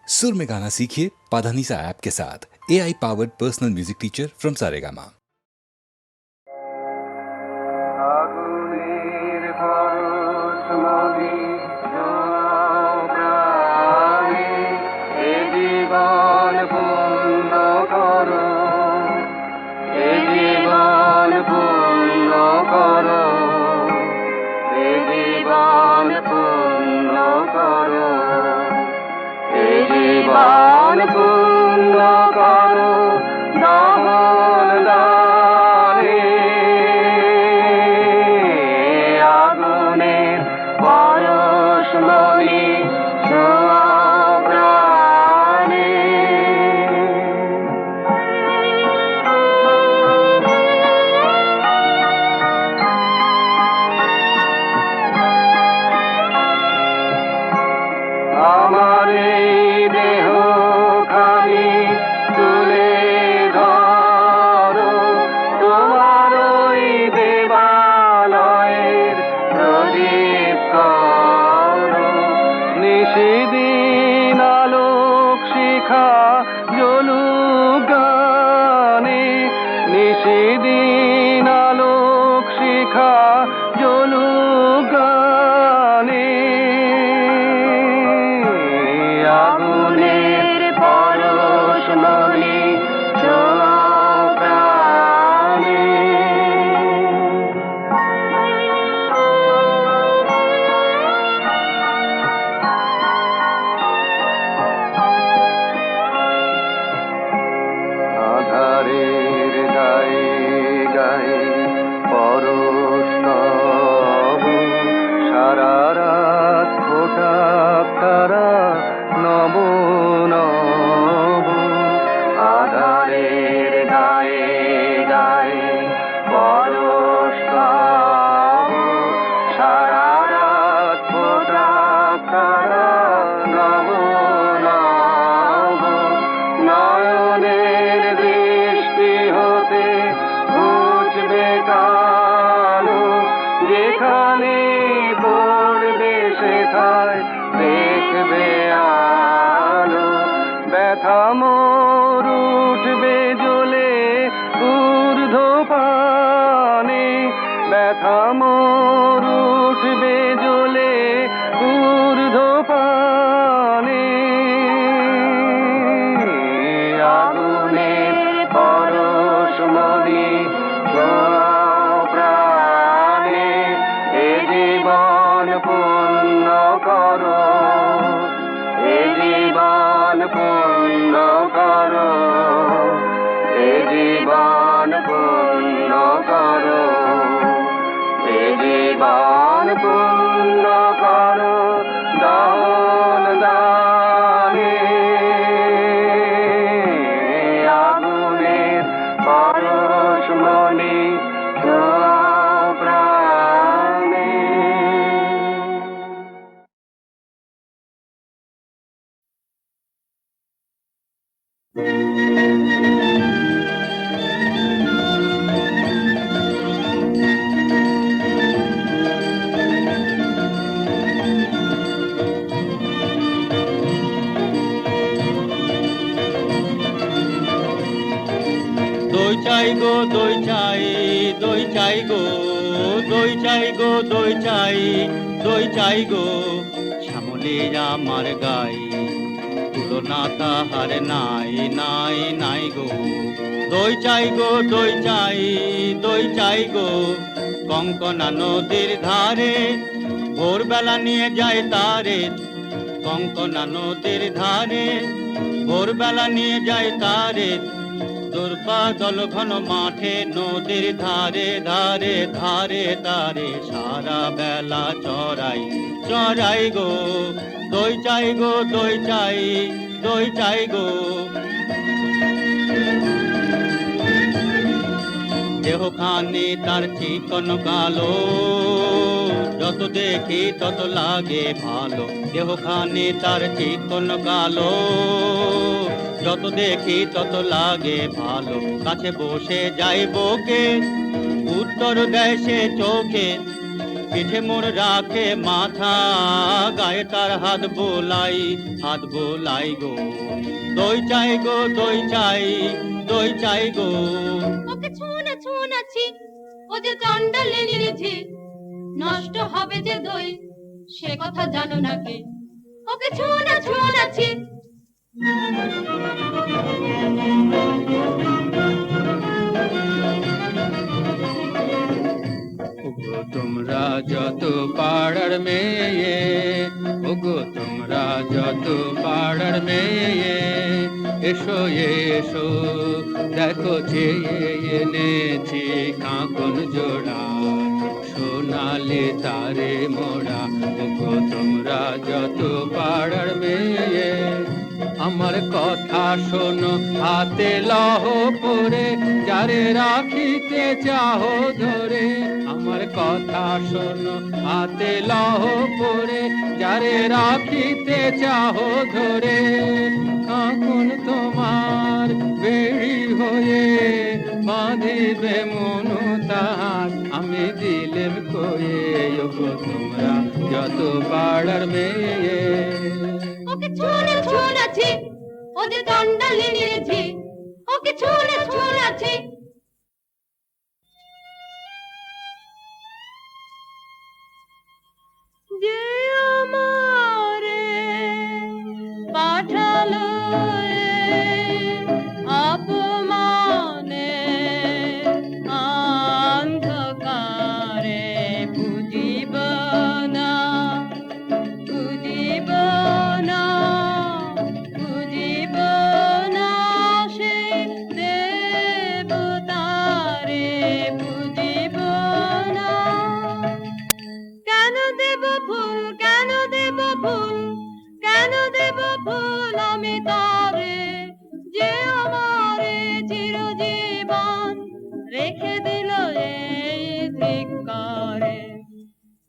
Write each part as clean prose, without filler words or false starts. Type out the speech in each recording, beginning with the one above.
सुर में गाना सीखिए पाधानीसा ऐप के साथ। AI powered personal music teacher from Saregama. জীবন পূর্ণ করো দামন দানে আগুনের পরশমণি ছোঁয়া প্রাণে আমার এই দেহ খানি তুলে ধরো তোমার ওই দেবালয়ের প্রদীপ করো নিশিদিন আলোক শিখা জ্বলুক গানে নিশিদিন আলোক শিখা জ্বলুক গানে আগুনের পরশমণি ছোঁয়া প্রাণে আধারের গায়ে গায়ে পরশ তব সারা রাত ফোটা তারা নব নব আধারের গায়ে গায়ে পরশ তব সারা রাত ফোটা তারা নব নব নয়নের দৃষ্টি হতে ঘুচবে কালো যেখানে পড়বে সেথায় দেখবে আলো ব্যথা মোর উঠবে জ্বলে ঊর্ধ্ব পানে ব্যথা মোর উঠবে জ্বলে ঊর্ধ্ব পানে আগুনের পরশমণি ছোঁয়া প্রাণে এ জীবন পূর্ণ করো এ জীবন পূর্ণ করো এ জীবন পূর্ণ করো এ জীবন পূর্ণ করো দান দানে আগুনের পরশমণি ছোঁয়া প্রাণে দই চাই গো দই চাই দই চাই গো দই চাই গো দই চাই দই চাই গো শ্যামলে আমার গাই তুলনা তাহার নাই নাই নাই গো দই চাই গো দই চাই দই চাই গো কঙ্কনা নদীর ধারে ভোরবেলা নিয়ে যায় তারে কঙ্কনা নদীর ধারে ভোরবেলা নিয়ে যায় তারে দুর্বাদল ঘন মাঠে নদীর ধারে ধারে ধারে তারে সারা বেলা চড়াই চড়াই গো দই চাই গো দই চাই দই চাই গো দেহখানি তার চিকন কালো যত দেখি তত লাগে ভালো দেহখানি তার চিকন কালো যত দেখি তত লাগে ভালো কাছে বসে যাইব কে উত্তর দেয় সে চোখে পিঠে মোর রাখে মাথা, গায়ে তার হাত বোলাই গো। দই চাই গো, দই চাই, দই চাই গো। ওকে ছুঁনাছি, ও যে চণ্ডালিনীর ঝি, নষ্ট হবে যে দই, সে কথা জানো না কে? ওকে ছুঁনাছি। ওগো তোমরা যত পাড়ার মেয়ে, ওগো তোমরা যত পাড়ার মেয়ে, এসো এসো দেখো চেয়ে এনেছি কাঁকন জোড়া, সোনালি তারে মোড়া। ওগো তোমরা যত পাড়ার মেয়ে, আমার কথা শোনো হাতে লহ পরে, যারে রাখিতে চাহো ধরে। আমার কথা শোনো হাতে লহ পরে, যারে রাখিতে চাহো ধরে। কাঁকন তোমার বেড়ি হয়ে বাঁধিবে মনু তাহার, আমি দিলেম কয়ে। ওগো তোমরা যত পাড়ার মেয়ে, ওকে ছুঁনাছি, ও যে চণ্ডালিনীর ঝি, ওকে ছুঁনাছি। যে আমারে পাঠালো অপমানে অন্ধকারে, বুঝিব না, বুঝিব না, বুঝিব না সে দেবতারে, বুঝিব না। কেন দেব ফুল, কেন দেব ফুল, কেন দেব ফুল আমি তারে, যে আমারে চিরজীবন রেখে দিল এই ধিক্কারে।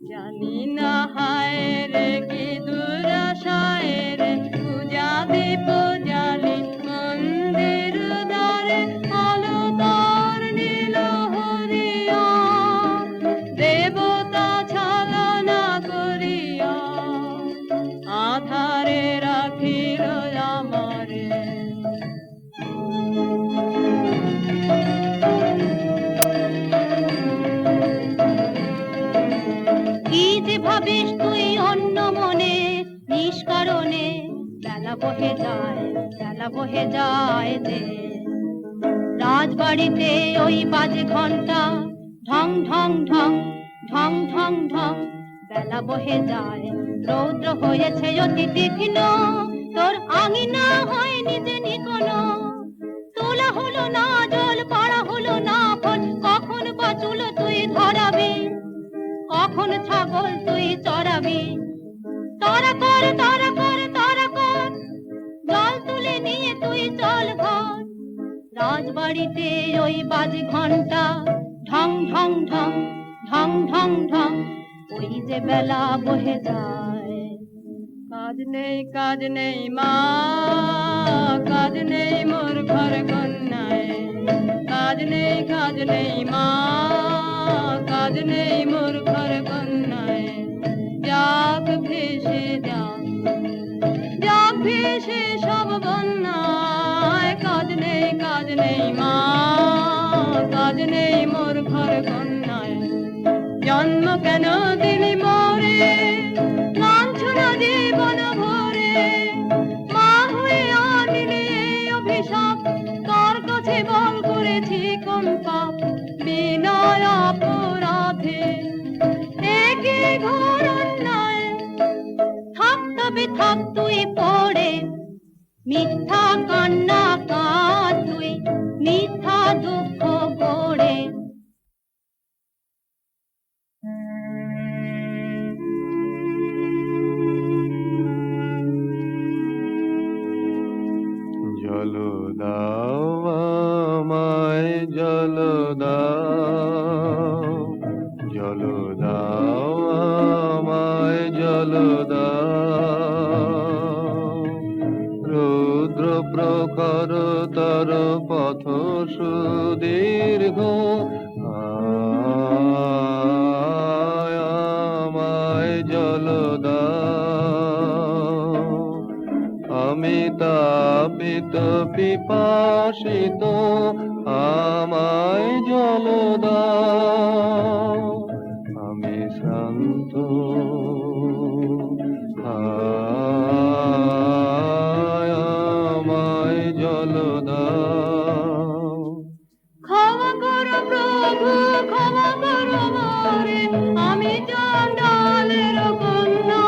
জানি না হায় রে কি দুরাশায় রে, পূজা দীপ জালি মন্দির দ্বারে, আলো তার নীল হরিয়া, দেবতা ছলনা করিয়া আধারে রাখিল আমারে। কি যে ভাবিস তুই অন্য মনে নিষ্কারণে, বেলা বহে যায়, বেলা বহে যায় যে। রাজবাড়িতে ওই বাজে ঘন্টা, ঢং ঢং ঢং, ঢং ঢং ঢং, বেলা বহে যায়। রৌদ্র হয়েছে অতি তীক্ষ্ণ, তোর আঙিনা হয়নি যে নিকোনো। তোলা হলো না জল, পাড়া হলো না ফল, কখন বাঁচুল তুই ধরাবি, কখন ছাগল তুই চড়াবি। তারা কর, তারা কর, তারা কর, জল তুলে নিয়ে তুই চল ঘর। রাজবাড়িতে ওই বাজে ঘন্টা, ঢং ঢং ঢং, ঢং ঢং ঢং, ওই যে বেলা বহে যায়। কাজ নেই মা, কাজ নেই মোর ঘর কন্যায়, কাজ নেই মা, কাজ নেই মোর ঘর কন্যায়। যাক ভেসে যাক, যাক ভেসে সব বন্যায়। কাজ নেই মা, কাজ নেই মোর ঘর কন্যায়। জন্ম কেন দিলি মোরে, লাঞ্ছনা জীবন ভরে, মা হয়ে আনিলি এই অভিশাপ। তোর কাছে বল করেছি কোন পাপ, বিনয় অপরাধে একে ঘোর অন্যায়। থাক তবে থাক তুই পড়ে, মিথ্যা কান্না কাঁদ তুই, মিথ্যা দুঃখ গড়ে। জল দাও আমায়, জল দাও, জল দাও আমায়, জল দাও। রুদ্র প্রখর তর পথ সুদীর্ঘ, আয় তাপিত পিপাসিত আমায় জল দাও, আমি শ্রান্ত আমায় জল দাও। ক্ষমা করো প্রভু, ক্ষমা করো মোরে, আমি চণ্ডালের কন্যা।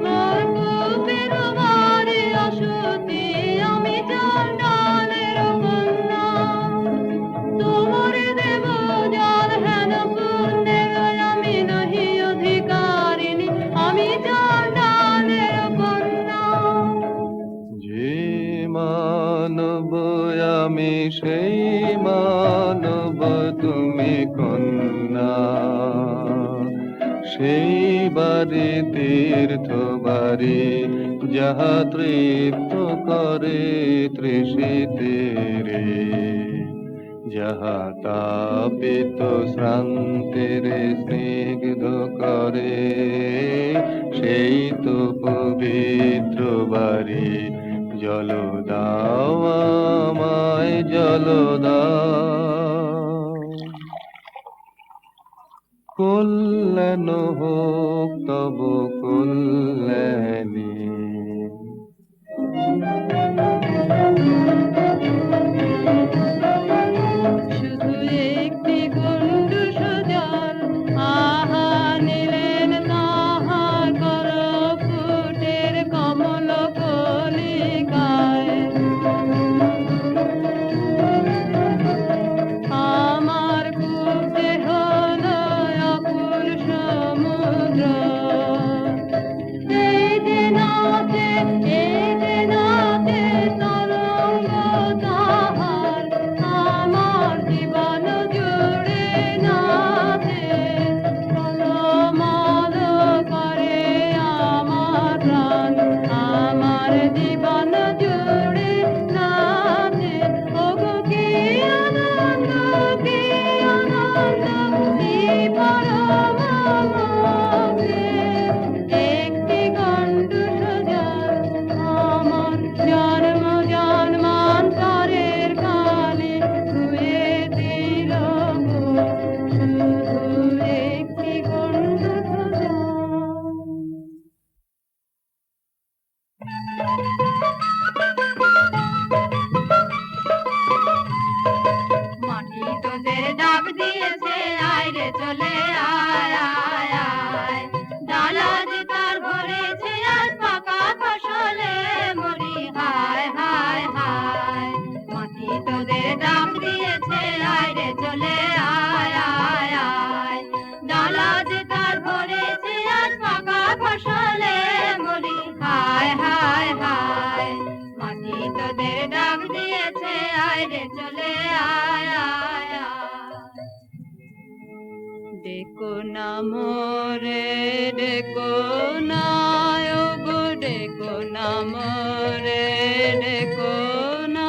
মোর কূপের বাড়ি অসতী, আমি চণ্ডালের কন্যা। তোমার দেব জল হেন পুণ্যের, আমি নহি অধিকারিণী, আমি চণ্ডালের কন্যা। যে মানব আমি সেই মানব তুমি কন্যা, সেই বাড়ি তীর্থ বাড়ি যাহা তৃপ্ত করে তৃষিতের, যাহা তাপিত শ্রান্তের স্নিগ্ধ করে, সেই তো পবিত্র বাড়ি। জল দাও আমায় জল দাও, কল্যাণ হোক তব কল্যাণী। শুধু একটি গণ্ডূষ জল, আহা নিলেন তাহার করপুটের কমল কলিকায়। আমার কূপে হলো অকুল সমুদ্র। এই যে নাচে তরঙ্গ তাহার, আমার জীবন জুড়ে নাচে। টলমল করে আমার প্রাণ, আমার জীবন জুড়ে নাচে। ওগো কি আনন্দ, কি আনন্দ, কি পরম আনন্দে। একটি গণ্ডূষ জল, আমার জন্ম জন্মান্তরের কালে ধুয়ে দিল গো। শুধু একটি গণ্ডূষ জল। মাটি তোদের ডাক দিয়েছে, আয় রে চলে আয় আয় আয়। ডালা যে তার ভরেছে আজ পাকা ফসলে মরি, হায় হায় হায়। মাটি তোদের ডাক দিয়েছে, আয় রে চলে আয় আয় আয়। ডালা যে তার ভরেছে আজ পাকা ফসলে মরি, হায় হায় হায়। মাটি তোদের ডাক দিয়েছে, আয় রে চলে আয় আয় আয়। ডেকো না মোরে, ডেকো না ওগো, ডেকো না মোরে, ডেকো না।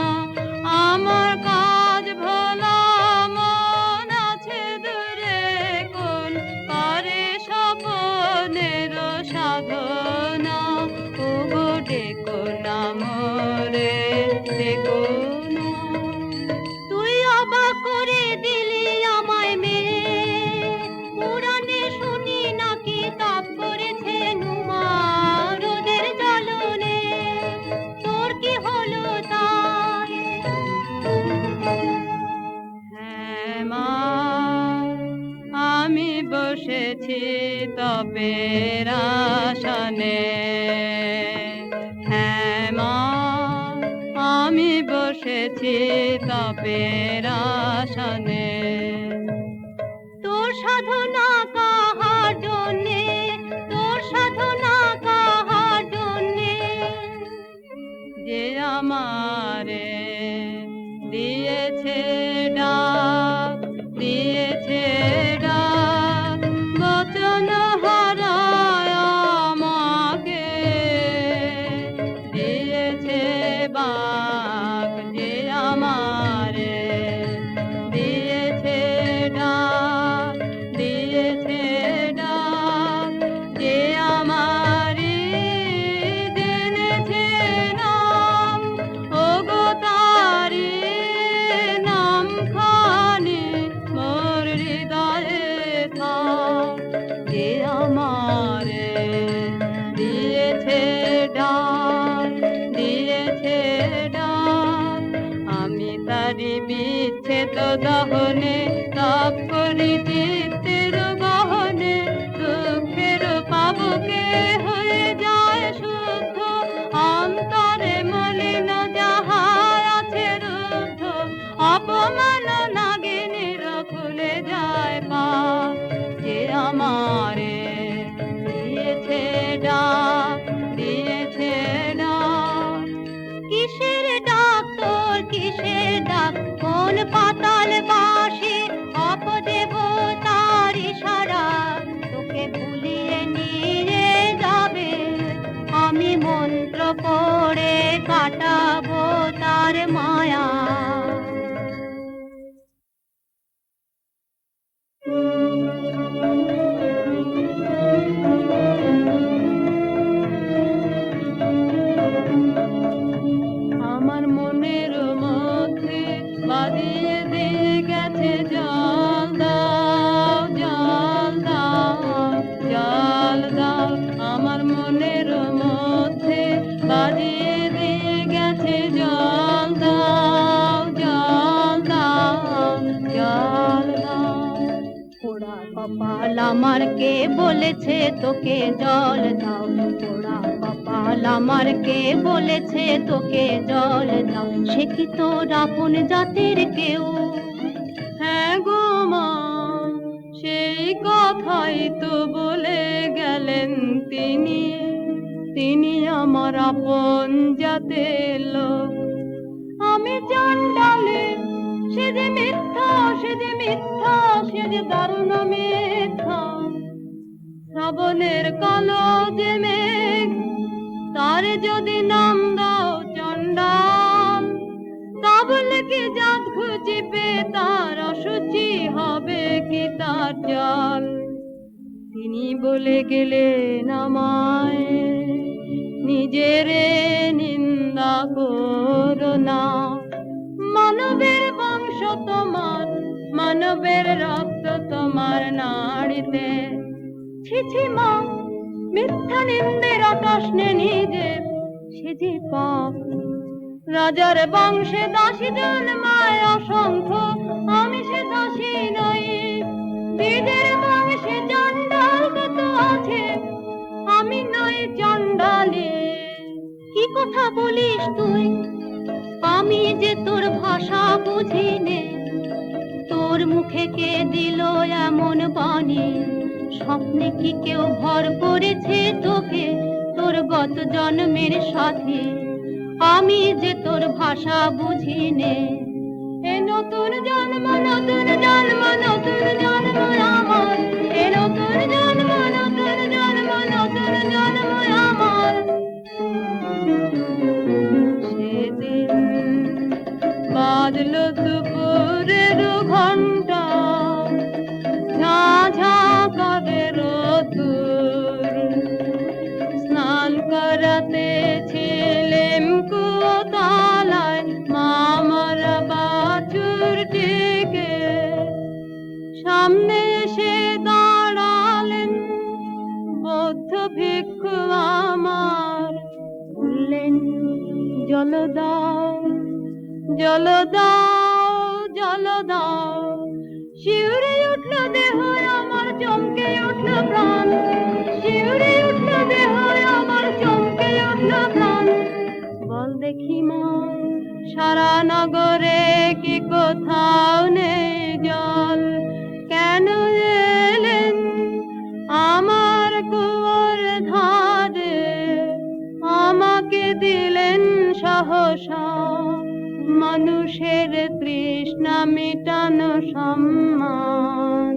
আমার কাজ ভোলা মন আছে দূরে, কোন করে স্বপনের সাধনা। ওগো ডেকো না মোরে, ডেকো না। তুই অবাক করে দিলি আমায় মেয়ে, পুরাণে শুনি নাকি তাপ করেছে নুমা রোদের জ্বলনে। তোর কি হলো তাই? হ্যাঁ মা, আমি বসেছি তপের আসনে। হ্যাঁ মা, আমি বসেছি তপের আসনে। তোর সাধনা কাহার জন্যে, তোর সাধনা কাহার জন্যে, যে আমারে দিয়েছে ডাক, দিয়েছে ডাক। বচন হারায় আমাকে দিয়েছে বাক, যে আমারে দিয়েছে ডাক, দিয়েছে ডাক। যে আমারি জেনেছে না নারী বিচ্ছেদ দহনে তাপ করি চিত্তের গহনে দুঃখের পাবকে হয়ে যায় শুদ্ধ অন্তরে মলিন যাহা আছে রুদ্ধ অপমান নাগিনীর খুলে যায় পা যে আমারে দিয়েছে ডাক দিয়েছে ডাক কিসের ডাক তোর কিসের ডাক কোন পাতাল বাসি অপদেবতার ইশারা তোকে ভুলিয়ে নিয়ে যাবে আমি মন্ত্র পড়ে কাটাবো তার মায়া আমার মনের মধ্যে বাদিয়ে দিয়ে গেছে জল দাও জল দাও জল দাও আমার মনের মধ্যে বাদিয়ে দিয়ে গেছে জল দাও জল দাও জল দাও পোড়া কপাল আমার কে বলেছে তোকে জল দাও পোড়া কপাল আমার কে বলেছে তোকে জল দাও সে কি তোর আপন জাতের কেউ হ্যাঁ গো মা সেই কথাই তো বলে গেলেন তিনি তিনি আমার আপন জাতের লোক আমি চণ্ডালে সে যে মিথ্যা সে যে মিথ্যা সে যে দারুণ মিথ্যা শ্রাবণের কালো যে মেঘ তার যদি নাম দাও চণ্ডাল তা বলে কি জাত খুঁজিবে তার অসুচি হবে কি তার জল তিনি বলে গেলেন আমায় নিজের নিন্দা করো না মানবের বংশ তোমার মানবের রক্ত তোমার নাড়িতে ছিছি মা মিথ্যা নিন্দের আকাশ নে নিজে সে যে পাপ রাজার বংশে দাসী জন্মায় অসংখ্য আমি সে দাসী নই বীরের বংশে চণ্ডাল কত আছে আমি নই চণ্ডালে কি কথা বলিস তুই আমি যে তোর ভাষা বুঝি নে তোর মুখে কে দিল এমন বাণী স্বপ্নে কি কেউ ভর করেছে তোকে তোর গত জন্মের সাথে আমি যে তোর ভাষা বুঝি নে এ নতুন জন্ম নতুন জন্ম নতুন জন্ম আমার এ নতুন জন্ম নতুন জন্ম নতুন জন্ম আমার সেদিন বাজলো দুপুরের ঘন্টা ঝাঁ ঝাঁ করে রোদ্দুর স্নান করাতে ছিলেম কুতালায় মামার বাছুর টিকে সামনে এসে দাঁড়ালেন বৌদ্ধ ভিক্ষু আমার বললেন জল দাও জল দাও জল দাও শিউরে উঠল দেহ আমার চমকে উঠল প্রাণ শিউরে উঠল দেহ আমার চমকে উঠল প্রাণ বল দেখি মা সারা নগরে কি কোথাও নেই জল কেন এলেন আমার কুয়োর ধারে আমাকে দিলেন সহসা মানুষের তৃষ্ণা মিটানো সম্মান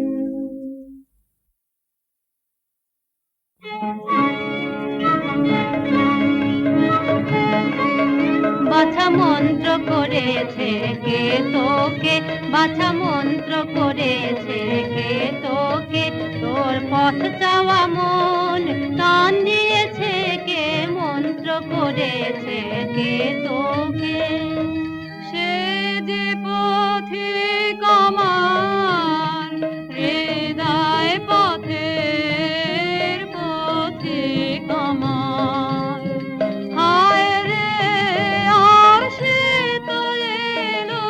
বাছা মন্ত্র করেছে কে তোকে বাছা মন্ত্র করেছে কে তোকে তোর পথ চাওয়া মন টান দিয়েছে কে মন্ত্র করেছে কে তোকে সে যে পথিক আমার হৃদয় পথের পথিক আমার হায় রে আর সে তো এলো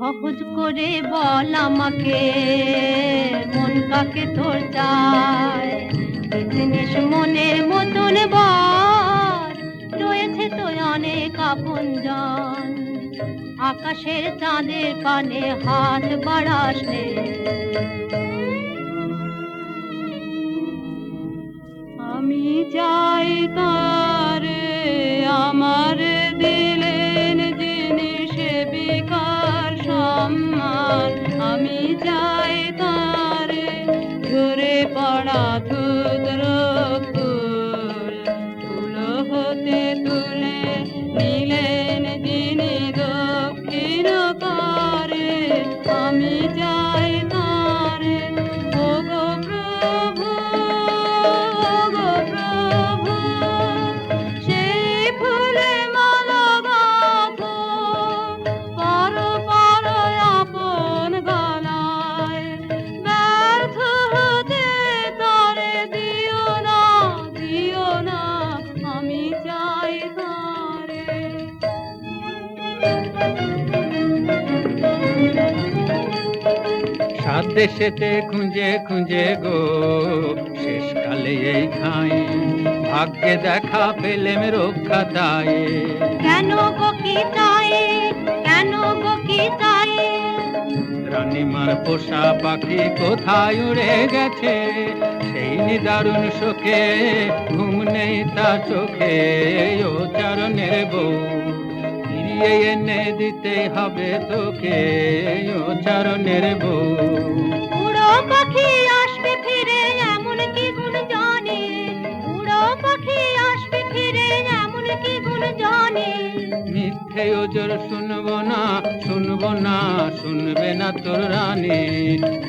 সহজ করে বল আমাকে মন কাকে তোর চায় কি জিনিস মনের মতন বল রয়েছে তো অনেক আপনজন আকাশের চাঁদের পানে হাত বাড়াস রে আমি চাই তারে আমার দিলেন জিনিস বিকার সম্মান আমি চাই তারে ঝরে পড়া ধুদ্র ফুল তুলো হতে তুলে নিলেন যিনি দক্ষিণ কারে আমি চাই তারে ওগো প্রভু সেই ফুলে মালা গাঁথো পর পর আপন গলায় ব্যর্থ হতে তারে দিও না আমি চাই তারে সাত দেশেতে খুঁজে খুঁজে গো শেষকালে এই খাই ভাগ্যে দেখা পেলেম রক্ষা তাই কেন গো কি চাই রানীমার পোষা পাখি কোথায় উড়ে গেছে সেই নিদারুণ শোকে ঘুম নেই তার চোখে ও চরণের বউ ফিরিয়ে এনে দিতে হবে তোকে ও চরণের বউ উড়ো পাখি আসবে ফিরে এমন কি গুণ জানি উড়ো পাখি আসবে ফিরে এমন কি গুণ জানি মিথ্যে ওজোর শুনবো না শুনবে না তোর রানী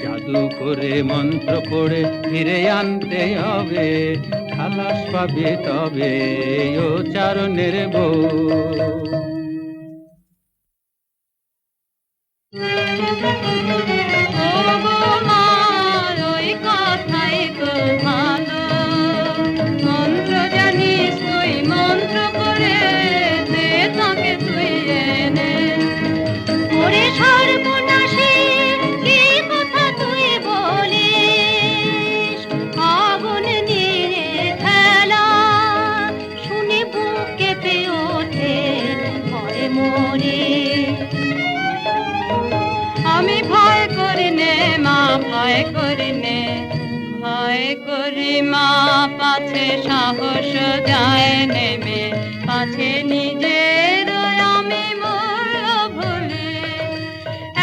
জাদু করে মন্ত্র পড়ে ফিরে আনতে হবে খালাস পাবে তবে ও চারণের বউ ওগো মা ওই কথাই তো ভালো মন্ত্র জানিস তুই মন্ত্র করে দে তাকে তুই এনে ওরে সর্বনাশী কি কথা তুই বলিস আগুন নিয়ে খেলা শুনে বুক কেঁপে ওঠে ভয়ে মরে আমি ভয় করি নে মা ভয় করি মা পাছে সাহস যায় নেমে পাছে নিজের আমি মূল্য ভুলি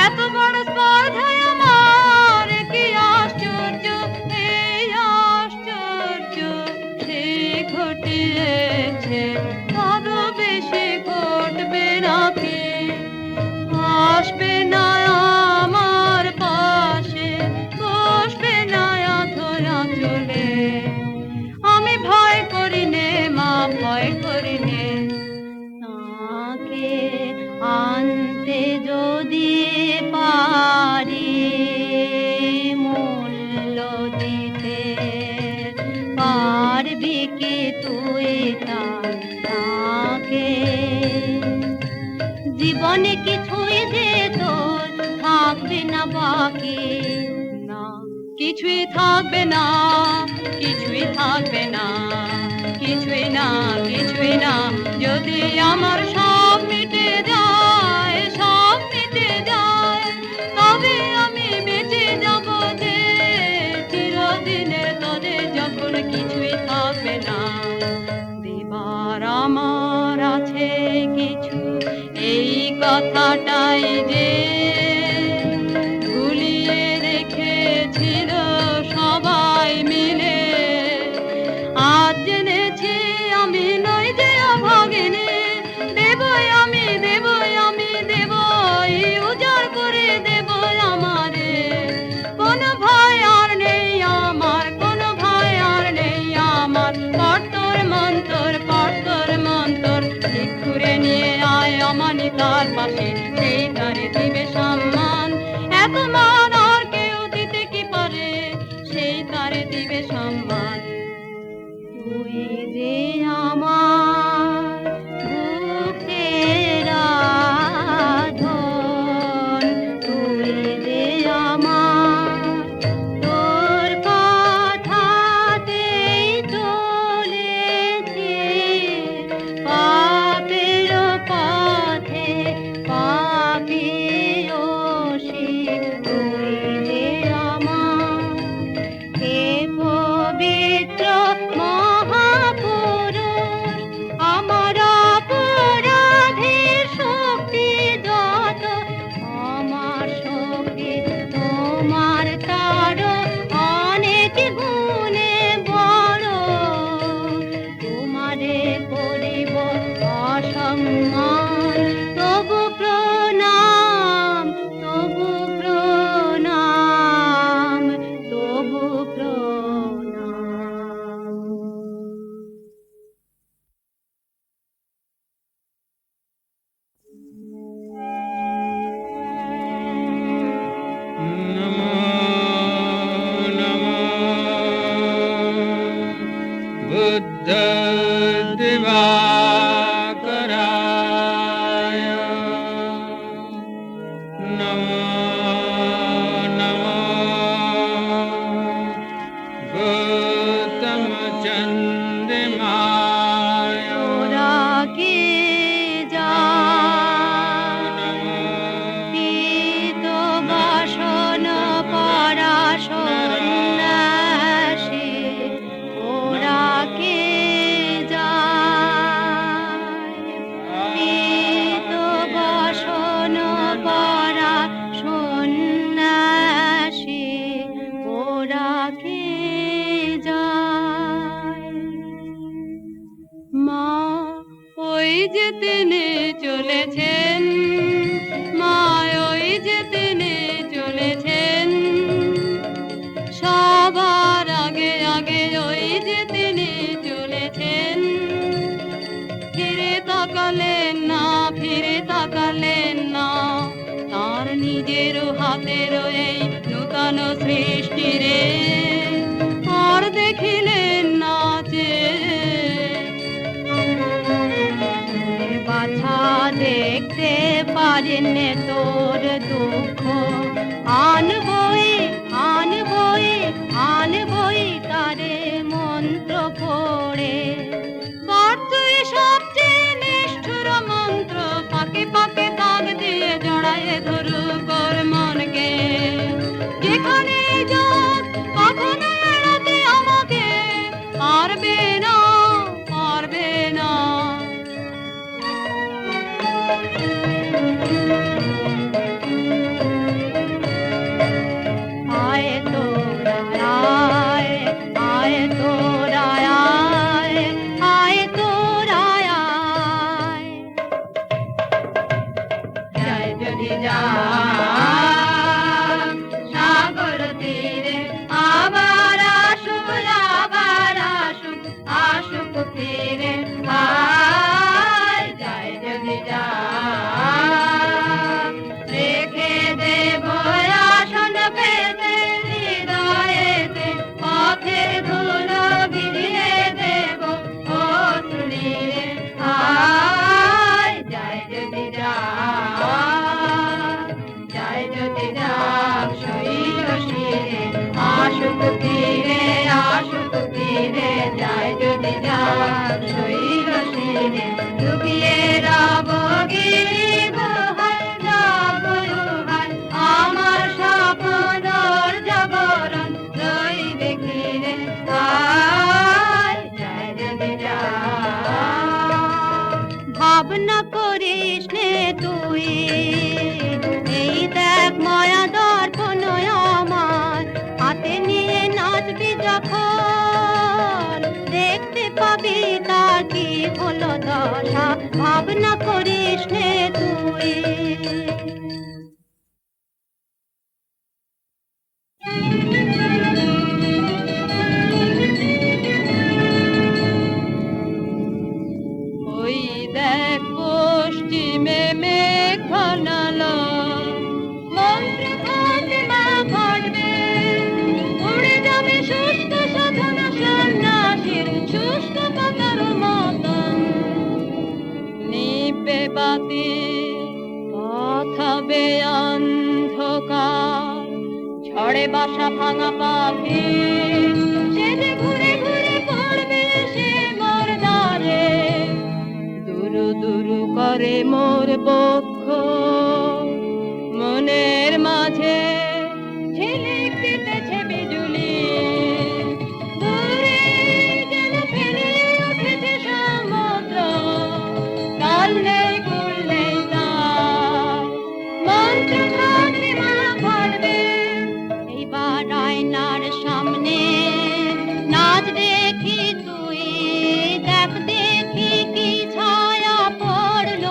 এত বড় স্পর্ধায় আমার কি আশ্চর্য এই আশ্চর্য সে ঘটিয়েছে আরো বেশি ঘটবে নাকি আসবে না আমার পাশে বসবে না অধরা চলে আমি ভয় করি নে মা ভয় করি নে তাকে আনতে যদি পারি মূল্য দিতে পারবি কি তুই তাকে জীবনে কিছুই যে তোর থাকবে না বাকি না কিছুই থাকবে না যদি আমার সব মিটে যায় তবে আমি বেঁচে যাব যে চিরদিনের তরে যখন কিছুই থাকবে না দেবার আমার আছে কিছু এই কথাটাই যে গুলিয়ে রেখেছিল সবাই মিলে আজ জেনেছি আমি নই যে অভাগিনী দেবই আমি উজাড় করে দেব আমারে কোনো ভয় আর নেই আমার পড়তর মন্তর ঠিক করে নিয়ে আয় অমানিতার পাশে সেই তারে দিবে সম্মান এত মান আর কেউ দিতে কি পারে সেই তারে দিবে সম্মান তুই যে আমার বুকের আধন অসম্মান, তবু প্রণাম, তবু প্রণাম, তবু প্রণাম। নমো নমো বুদ্ধ দিবাকরায়, নমো নমো গৌতম চন্দ্রিমায়, ওরা কে যায় পীত বাসন পরা সন্ন্যাসী, ওরা কে যায় পীত বাসন পরা সন্ন্যাসী, ওরা কে যায়। মা ওই যে তিনি চলেছেন, মা ওই যে তিনি চলেছেন, সবার আগে আগে ওই যে তিনি চলেছেন। ফিরে তাকালেন না, ফিরে তাকালেন না, তার নিজের হাতের এই নূতন সৃষ্টিরে আর দেখিলেন না যে বাছা দেখতে পারেন তোর দুঃখ, আনবই আনবই আনবই তারে মন্ত্র পড়ে। কার তুই সবচেয়ে নিষ্ঠুর মন্ত্র, পাকে পাকে দাগ দিয়ে জড়ায় ধরু কর মনকে। যেখানে যাক কখনো এড়াতে আমাকে পারবে না, পারবে না। আয় তোরা আয়, আয় তোরা আয়, আয় তোরা আয়। যায় যদি যাক সাগর তীরে, আবার আসুক, আবার আসুক, আসুক ফিরে। আয় যায় যদি যাক রেখে দেব আসন পেতে হৃদয়েতে, পথের ধুলো ভিজিয়ে দেব ও তুলিরে। আয় যায় যদি যাক, যায় যদি যাক শৈল শিরে, আসুক তীরে, আসুক তীরে, যায় যদি যাক শৈল শিরে। লুকিয়ে রব গিরি গুহায়, যাব গুহায়, আমার স্বপ্নর জাগরণ রইবে ঘিরে। আয় যায় যদি যাক। ভাবনা করিস নে তুই, এই দেখ মায়া দর্পণ আমার, হাতে নিয়ে নাচবি যখন, দেখতে পাবি তার কি হলো দশা। ভাবনা করিস নে তুই। ওই দেখ পশ্চিমে মেঘ ঘনালো, মন্ত্র ফাতেমা ফাটবে, উড়ে যাবে শুষ্ক সাধনা সন্ন্যাসীর শুষ্ক পাতার মতন। নিবে বাতি পাথাবে অন্ধকার, ঝড়ে বাসা ভাঙা পাখি সে যে ঘুরে ঘুরে পড়বে সে মোর দ্বারে। দুরু দুরু করে মোর বক্ষ, মনের মাঝে ঝিলিক দিতেছে বিজুলি। দূরে যেন ফেলে উঠেছে সমুদ্র, কাল নেই কুল নেই তার, মন্ত্র ফাতেমা ফাটবে। এইবার আয়নার সামনে নাচ দেখি তুই, দেখ দেখি কি ছায়া পড়লো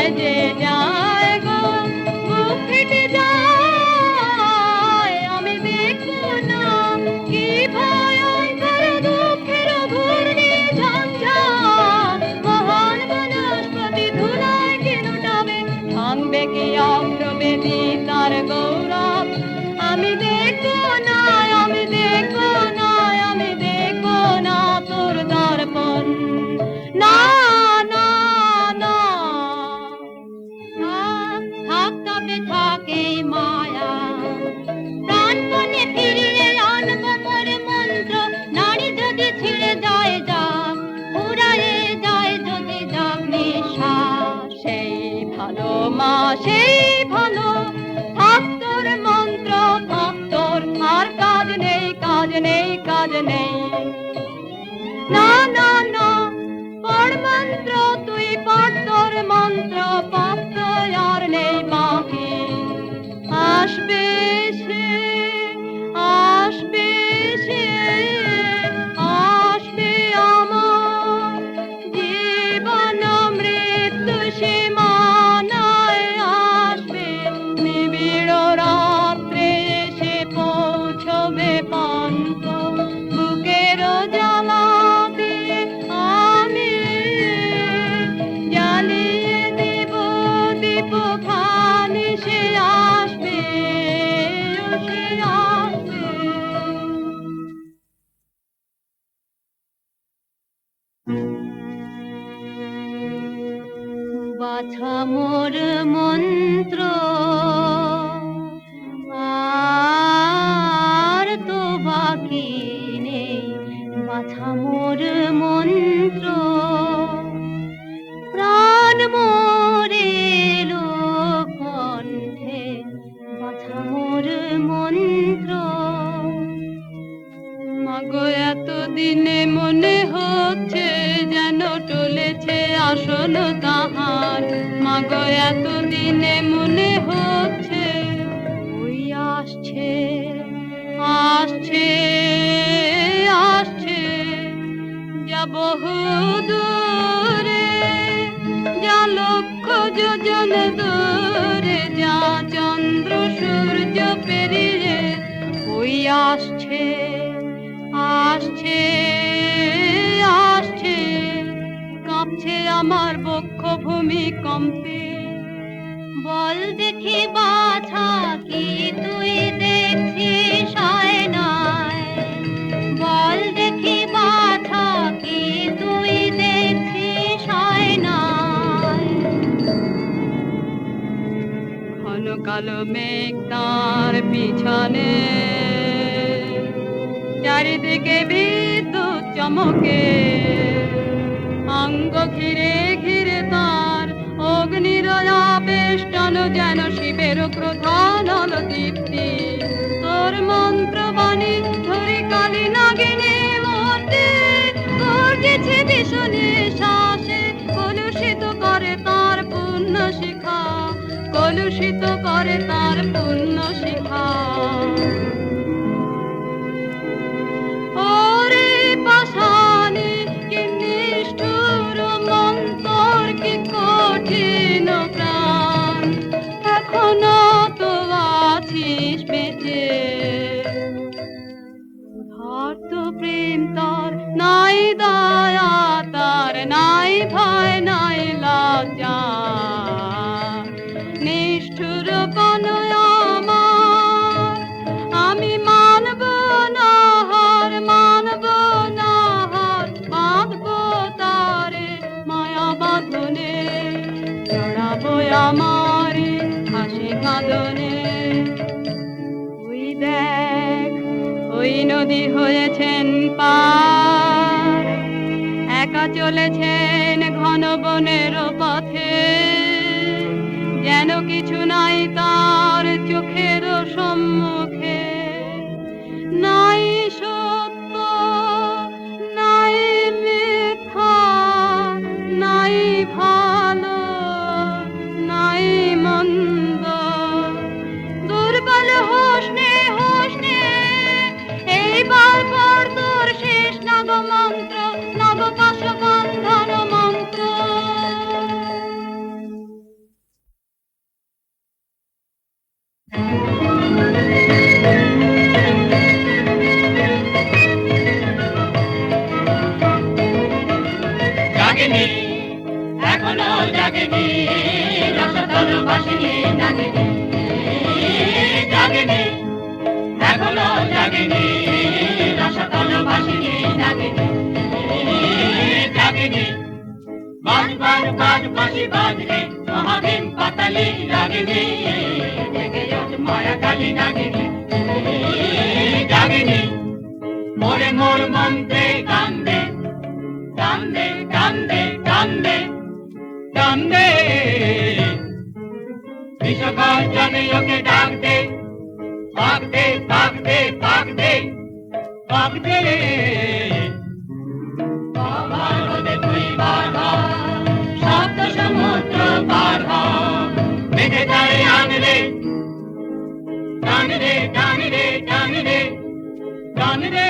যায় যে যায় গো বুক ফেটে যায় আমি দেখবো না কি ভয়ঙ্কর দুঃখের ঘূর্ণি ঝঞ্ঝাট মহান বনস্পতি ধুলায় কি লুটাবে ভাঙবে কি অগ্রবেদী তার গৌরব আমি দেখবো না আমি দেখবো না আমি দেখবো না তোর দর্পণ না না না থাক তবে থাকে মায়া প্রাণপণে ফিরিয়ে আনবো মোর মন্ত্র নারী যদি ছিঁড়ে যায় যাক ফুরায়ে যায় যদি যাক নিঃশ্বাস সেই ভালো মা সেই ভালো থাক তোর মন্ত্র থাক তোর আর কাজ নেই কাজ নেই কাজ নেই না না না পড় মন্ত্র তুই পড় তোর মন্ত্র পাত্র আর নেই বাকি আসবে সে আসবে সে আসবে আমার জীবন মৃত্যু সীমানায় আসবে নিবিড় রাত্রে এসে পৌঁছবে পান্ত বুকের জ্বালাতে আমি জ্বালিয়ে দেব দীপ খানি সে আসবে সে আসবে বাছা মোর মন্ত্র আর তো বাকি নেই বাছা মোর মন্ত্র প্রাণ মোরে কণ্ঠে বাছা মোর মন্ত্র মাগো এতদিনে মনে হচ্ছে যেন টলেছে আসল তাহার মাগো এতদিনে মনে হচ্ছে ওই আসছে আসছে আসছে যা বহু দূরে যা লক্ষ যোজন দূরে যা চন্দ্র সূর্য পেরিয়ে ওই আসছে আসছে আসছে কাঁপছে আমার বক্ষ ভূমিকম্পে বল দেখি বাছা কি তুই দেখছিস আয়নায় বল দেখি বাছা কি তুই দেখছিস আয়নায় ঘন কালো মেঘ তার পিছনে চারিদিকে বিদ্যুৎ চমকে অঙ্গ ঘিরে ঘিরে তার অগ্নির আবেষ্টন যেন শিবের ক্রোধানল দীপ্তি তোর মন্ত্রবাণী ধরি কালী নাগিনী মূর্তি গর্জেছে ভীষণে শ্বাসে কলুষিত করে তার পুণ্য শিখা কলুষিত করে তার পুণ্য শিখা ওরে পাষাণী কি নিষ্ঠুর মন্তর কি কঠিন প্রাণ এখনো তো আছিস বেঁচে উদার্ত প্রেম তার নাই দয়া তার নাই ভয় নাই লজ্জা নিষ্ঠুর কোন আমার আমি মানব না হার মানব না হার বাঁধব তারে মায়া বাঁধনে জড়াবো আমারে হাসি কাঁদনে ওই দেখ ওই নদী হয়েছেন পার একা চলেছেন ঘন বনের পথে যেন কিছু নাই তার চোখের সম্মুখে নাই সত্য নাই মিথ্যা নাই ভালো নাই মন্দ দুর্বল হোসনে হোসনে এইবার পর তোর শেষ নব মন্ত্র নব পাশ বন্ধন মন্ত্র জাগেনি রসতল বাসিনী জাগেনি জাগেনি এখনো জাগেনি রসতল বাসিনী জাগেনি জাগেনি বাজ বাজ বাজ বাঁশি বাজরে মহাদেব পাতালে জাগেনি জেগে ওঠ মায়া কালী জাগেনি জাগেনি মোরে মোর মন্ত্রে কান্দে কান্দে কান্দে কান্দে কান্দে বিশ্বকাল জানে ওকে ডাক দে পাক দে পাক দে পাক দে পাক দে বাবার হতে তুই বার হ সপ্ত সমুদ্র পার হ বেঁধে তারে আনলে টান রে টান রে টান রে টান রে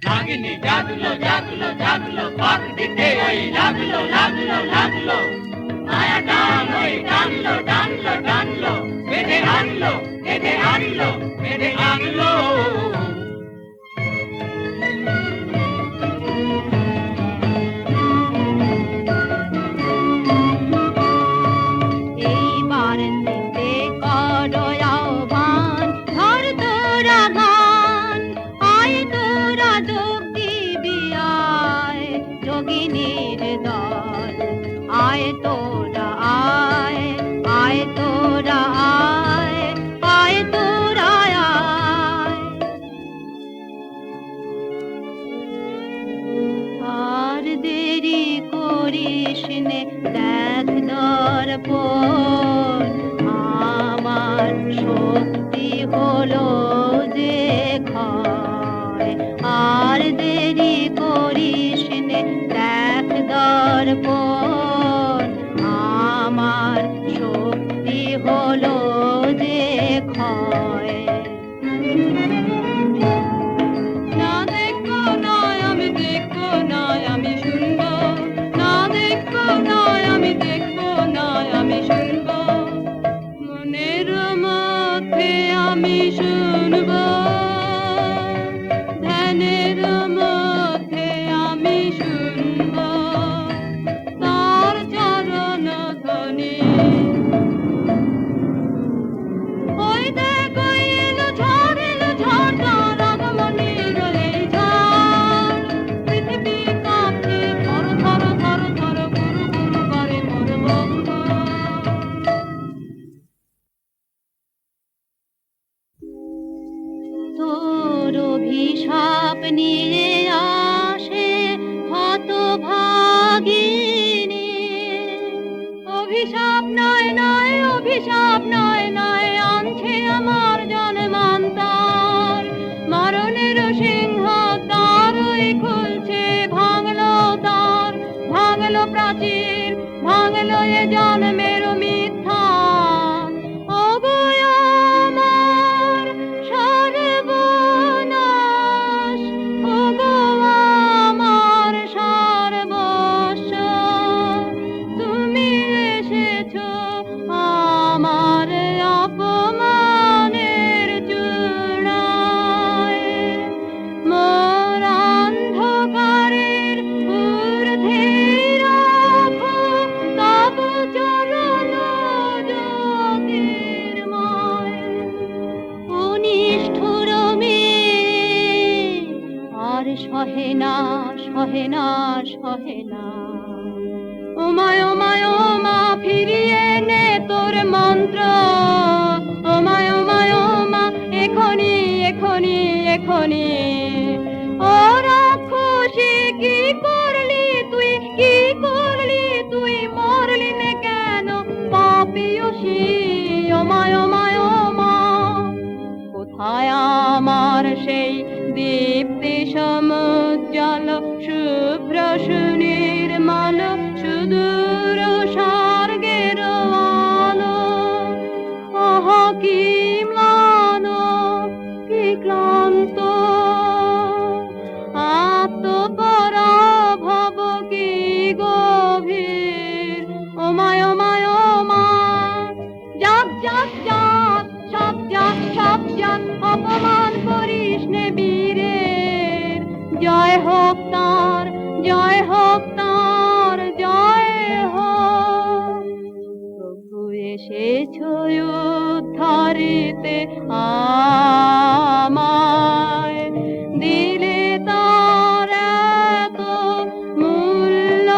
নাগিনী জাগলো জাগলো জাগলো পাক দিতে ওই লাগলো লাগলো লাগলো মায়া টান ওই টানলো টানলো টানলো বেঁধে আনলো বেঁধে আনলো বেঁধে আনলো এইবার দিতে করো আহ্বান ধর তোরা গান আয় তোরা যোগ দিবি আয় যোগিনীর দল আয় তোরা আয় আয় তোরা আয় আয় তোরা আয় আর দেরি করিস নে দেখ দর্পণ আমার শক্তি হলো যে ক্ষয় আর দেরি করিস নে দেখ দর্পণ আমার শক্তি হলো যে ক্ষয় না দেখবো নয় আমি দেখবো নয় আমি শুনবো না দেখবো নয় আমি দেখবো নয় আমি শুনবো মনের মধ্যে আমি শুনবো ধ্যানের মধ্যে আমি শুনবো তার চরণ ধ্বনি ওই দেখ এলো ঝড় তার আগমনের এই ঝড় পৃথিবী কাঁপছে থর থর থর থর গুরু গুরু করে মোর বন্ধ তোর অভিশাপ নিয়ে আসে হতভাগিনী অভিশাপ নয় নয় অভিশাপ নয় নয় আনছে আমার জন্মান্তর মরণের সিংহ দ্বারই খুলছে ভাঙলো দ্বার ভাঙলো প্রাচীর ভাঙলো এ জন্মের মিথ্যা ওগো আমার সর্বনাশ ওগো আমার সর্বস্ব তুমি এসেছো আমার অপমানের চূড়ায় মোর অন্ধকারের ঊর্ধ্বে রাখো তব চরণ জ্যোতির্ময় অনিষ্ঠুর মেয়ে আর সহে না সহে না সহে না ওমায় ওমায় ওমা ফিরিয়ে নে তোর মন্ত্র ওমায় ওমায় ওমা এখনি এখনি এখনি ওরা খুশি কি করলি তুই কি করলি তুই মরলি নে কেন পাপিয়সী ওমায় ওমায় ওমা কোথায় আমার সেই দীপ্তি সমুজ্জ্বল শুভ্র সুনির্মল সুদূর স্বর্গের আলো আহা কি ম্লান কি ক্লান্ত আত্মপরাভব কি গভীর ওমায় ওমায় ওমা জাগ জাগ জাগ সব জাগ অপমান করিস নে বীরে জয় হোক তার, জয় হোক তার, জয় হোক। প্রভু এসেছ উদ্ধারিতে আমায়, দিলে তার এত মূল্য,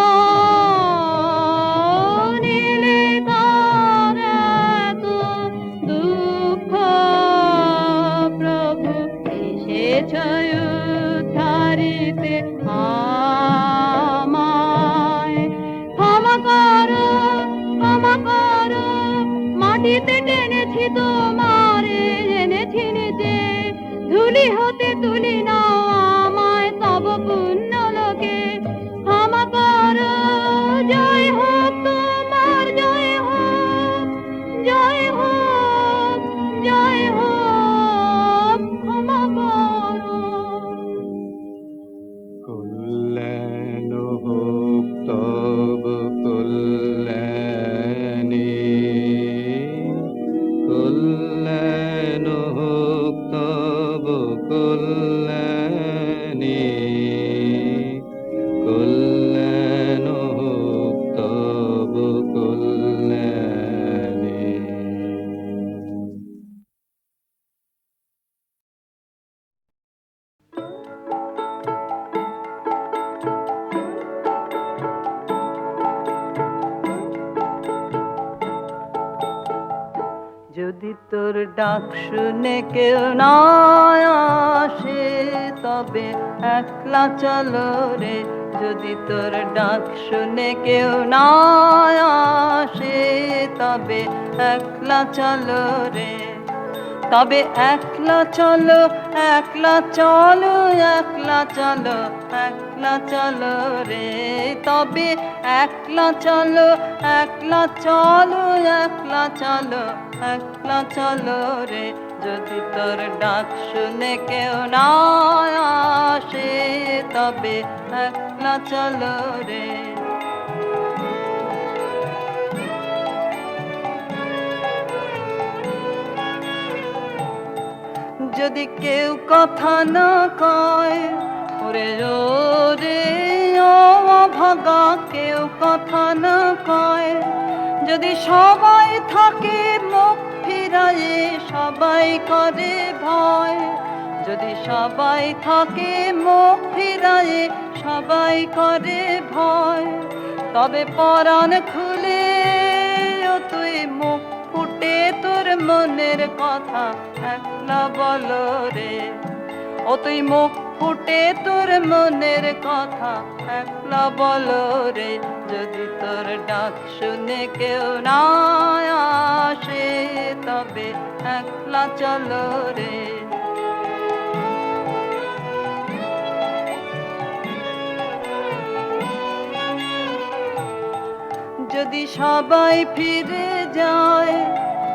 নিলে তার এত দুঃখ। প্রভু এসেছ উদ্ধারিতে আমায়। ক্ষমা করো, ক্ষমা করো, মাটিতে টেনেছি তোমারে, এনেছি নিজে ধুলি হতে তুলি নাও আমায় তব পুণ্য লোকে। ক্ষমা করো, জয় হোক তোমার, জয় হোক, জয় হোক, জয় হোক। ক্ষমা করো। কল্যাণ হোক তব কল্যাণী, কল্যাণ হোক তব কল্যাণী, কল্যাণ হোক তব কল্যাণী। যদি তোর ডাক শুনে কেউ না আসে, তবে একলা চলো রে। যদি তোর ডাক শুনে কেউ না আসে, তবে একলা চলো রে। তবে একলা চলো, একলা চলো, একলা চলো, একলা চলো রে। তবে একলা চলো, একলা চলো, একলা চলো, একলা চলো রে। যদি তোর ডাক শুনে কেউ না আসে, তবে একলা চলো রে। যদি কেউ কথা না কয়, ওরে ওরে ও অভাগা, কেউ কথা না কয়। যদি সবাই থাকে মুখ ফিরায়ে, সবাই করে ভয়। যদি সবাই থাকে মুখ ফিরায়ে, সবাই করে ভয়। তবে পরাণ খুলে ও তুই মুখ ফুটে তোর মনের কথা একলা বলো রে। ও তুই মুখ ফুটে তোর মনের কথা একলা বলো রে। যদি তোর ডাক শুনে কেউ না আসে, তবে একলা চলো রে। যদি সবাই ফিরে যায়,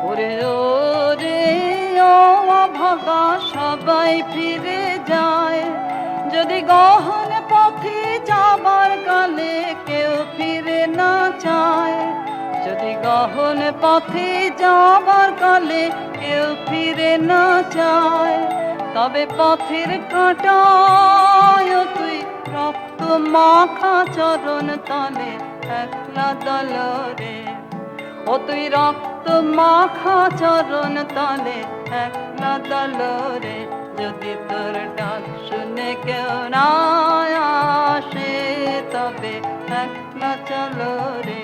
ওরে ওরে ও অভাগা, সবাই ফিরে যায়। যদি গহন পথে যাবার কালে কেউ ফিরে না চায়, যদি গহন পথে যাবার কালে কেউ ফিরে না চায়, তবে পথের কাঁটায় তুই রক্ত মাখা চরণ তলে একলা দলো রে। ও তুই রক্ত মাখা চরণ তলে একলা দলো রে। যদি তোর ডাক শুনে কেউ না আসে, তবে একলা চলো রে।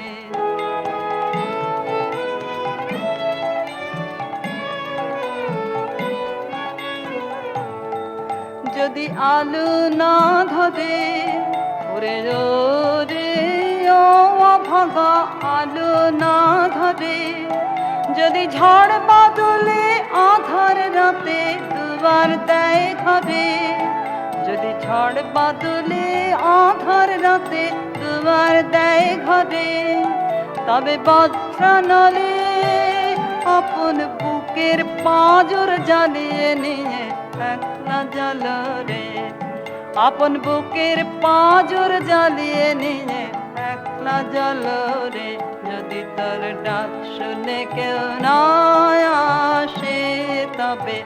যদি আলো না ধরে, ওরে ওরে ও অভাগা, আলো না ধরে। যদি ঝড় বাদলে আধার রাতে দুয়ার দেয় ঘরে, যদি ঝড় বাদলে আধার রাতে দুয়ার দেয় ঘরে, তবে বজ্রানলে আপন বুকের পাঁজর জ্বালিয়ে নিয়ে একলা জ্বালো রে। আপন বুকের পাঁজর জ্বালিয়ে নিয়ে একলা জ্বালো রে। যদি তোর ডাক শুনে কেউ না আসে, তবে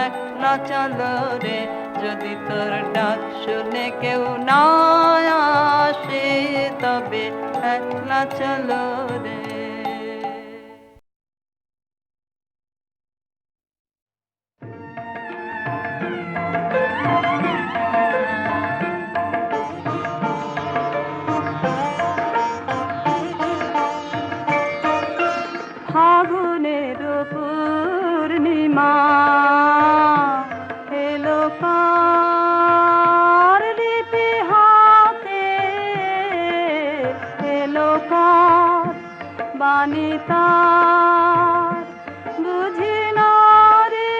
একলা চলো রে। যদি তোর ডাক শুনে কেউ না আসে তবে একলা চলো রে। ফাগুনের পূর্ণিমা এলো কার লিপি হাতে, এলো কার বাণী তার বুঝি না রে,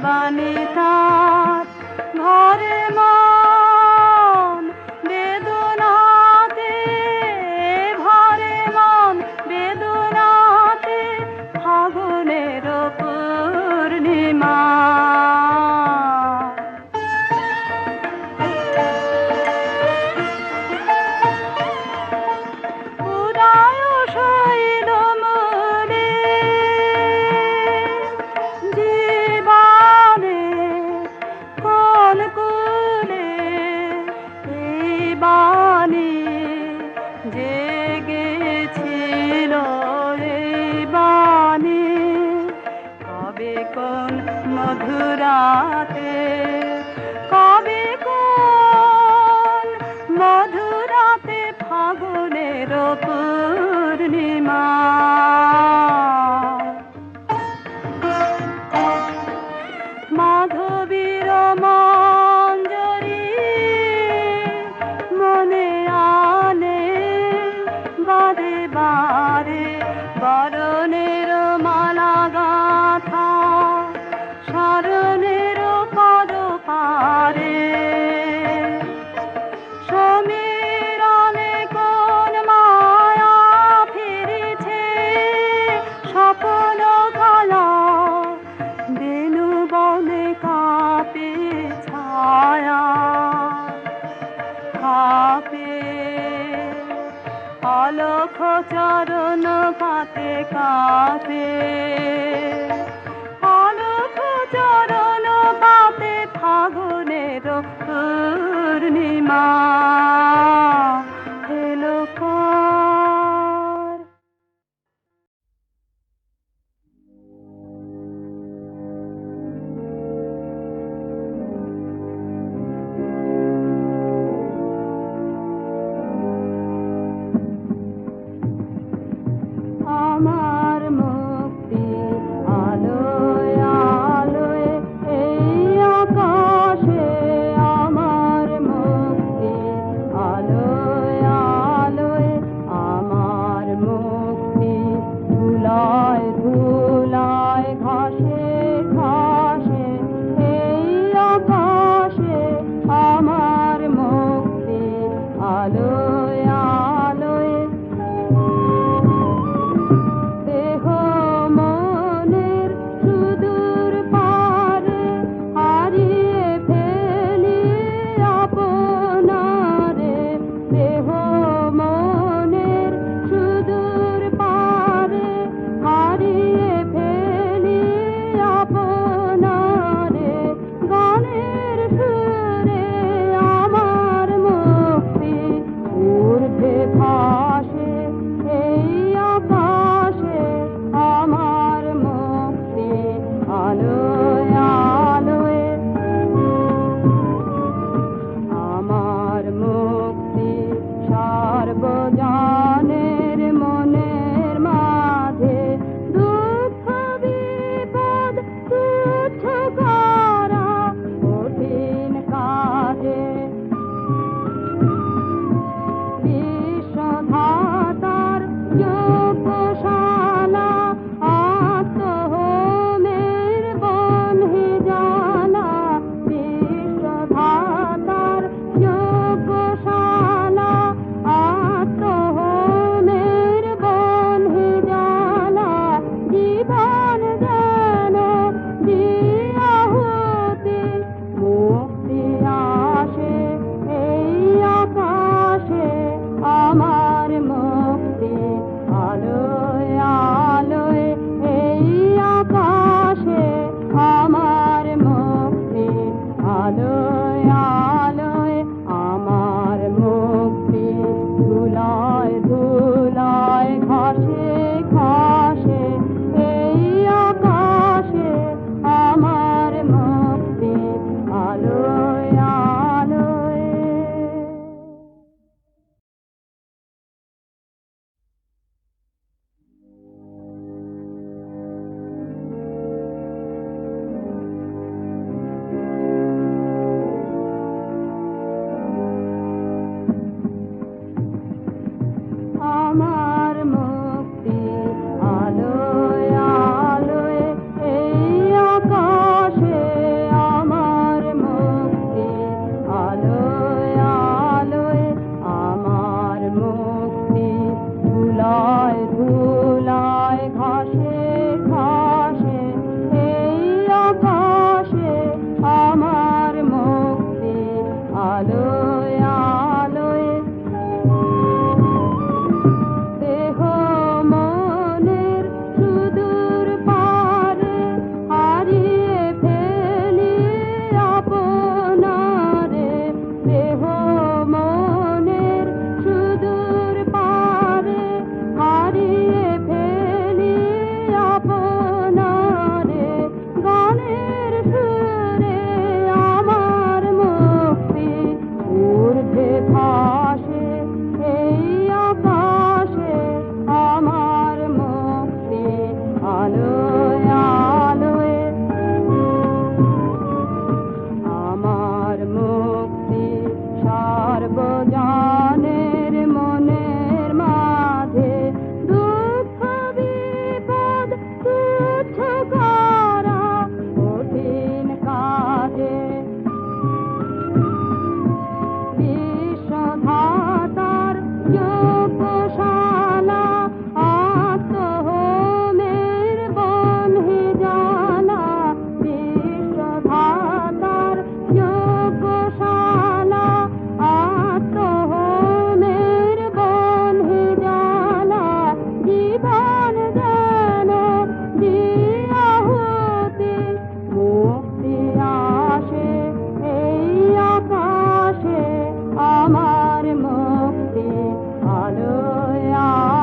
বাণী তার ঘরে মন বেদনাতে, ভরে মন বেদনাতে, ফাগুনের পূর্ণিমা। উদয় শৈল মূলে জীবনে কোন কুলে এই বাণী জেগেছিল, এই বাণী কবে কোন মধুরাতে, কবে কোন মধুরাতে, ফাগুনের পূর্ণিমা। মাধবীর মঞ্জরি মনে আনে বারে বারে, বরণের মালা গাথা শরণের পদ পারে, সমীরণে কোন মায়া ফিরেছে, স্বপ্ন কালা বেনু বনে কাঁপে ছায়া, কাঁপে অলখ চরণ পাতে, কাঁপে অলখ চরণ পাতে, ফাগুনের পূর্ণিমা এলো কার। আমার মুক্তি আলোয় আলোয় এই আকাশে, আমার মুক্তি আলোয় আলোয় আলোয় আমার মুক্তি ধুলায় ধুলায় ঘাসে ঘাসে এই আকাশে আমার মুক্তি আলোয় আলোয়। আমার মুক্তি আলোয় আলোয় এই আকাশে আমার মুক্তি আলোয় আলোয় আমার মুক্তি ধুলায় ধুলায় ঘাসে ঘাসে এই আকাশে আমার মুক্তি আলোয় আলোয়। দেহ মনের সুদূর পারে হারিয়ে ফেলি আপনারে, দেহ মনের সুদূর পারে হারিয়ে ফেলি আপনারে, গানের সুরে আমার মুক্তি ঊর্ধ্বে ভাসে এই আকাশে আমার মুক্তি আলোয় আলোয়। আমার মুক্তি সার্বজনের মনের মাঝে দুঃখ বিপদ তুচ্ছ করা কঠিন কাজে, বিশ্বধাতার যোগশালা আত্মহোমের বনহি জালা, বিশ্বধাতার যোগশালা আত্মহোমের বনহি জালা, জীবন যেন দিয়াহুতি মুক্তি আসে এই আকাশে আমার মুক্তি আলোয়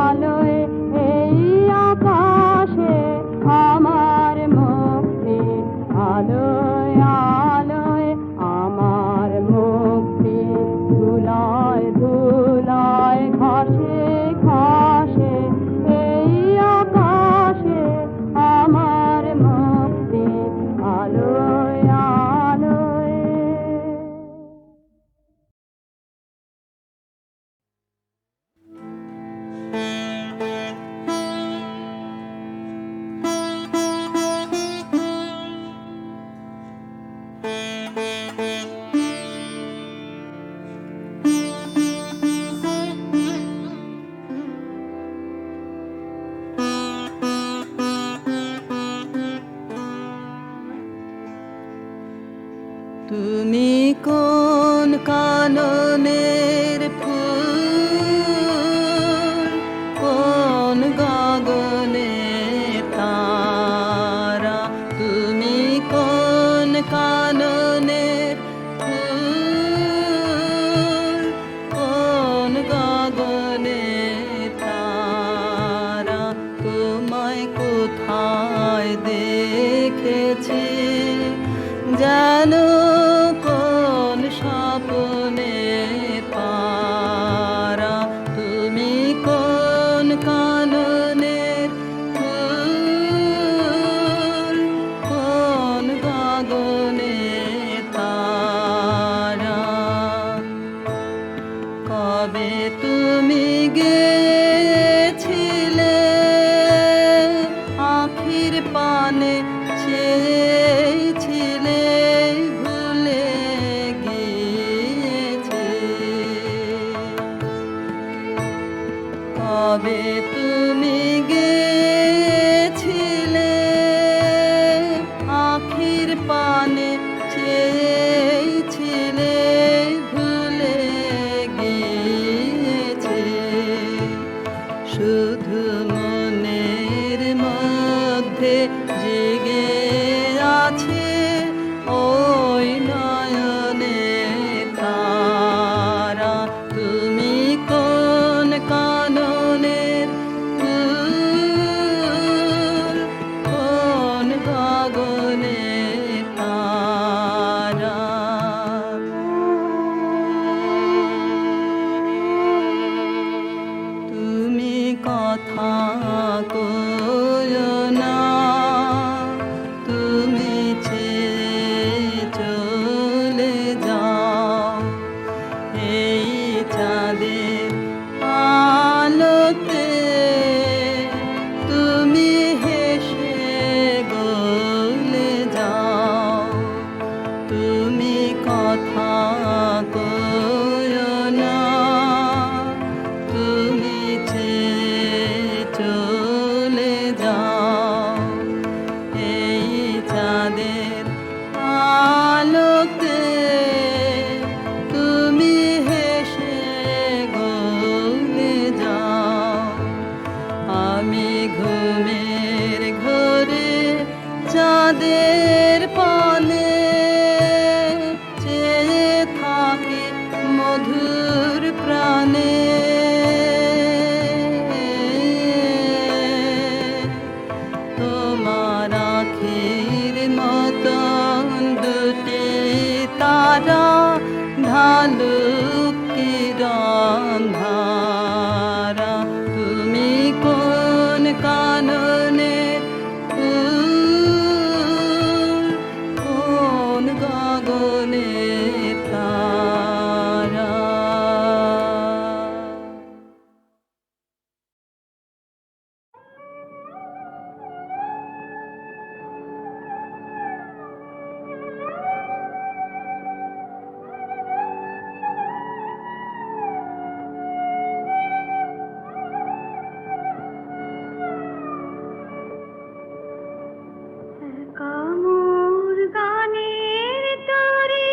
আলোয় এই আকাশে আমার মুক্তি আলোয় আলোয় আমার মুক্তি ধুলায় ধুলায় ঘাসে ঘাসে এই আকাশে আমার মুক্তি আলোয় আলোয়। তুমি কোন কাননের ফুল, কোন গগনে তারা, তুমি কোন কাননের ফুল, কোন গগনে তারা, তোমায় কোথায় দেখেছি জানো কোন স্বপ্নে পা তুমি কথা কয়ো না, তুমি চেয়ে চলে যাও এই চাঁদের আলোতে, তুমি হেসে গলে যাও। আমি ঘুমের ঘরে চাঁদের পানে চেয়ে থাকি মধুর প্রাণে। তোমার আখির মতন দুটি তারা ঢালুক কিরণ ধারা, তুমি কোন কাননে ফুল, কোন গগনে তারা। কামুর গানের তরে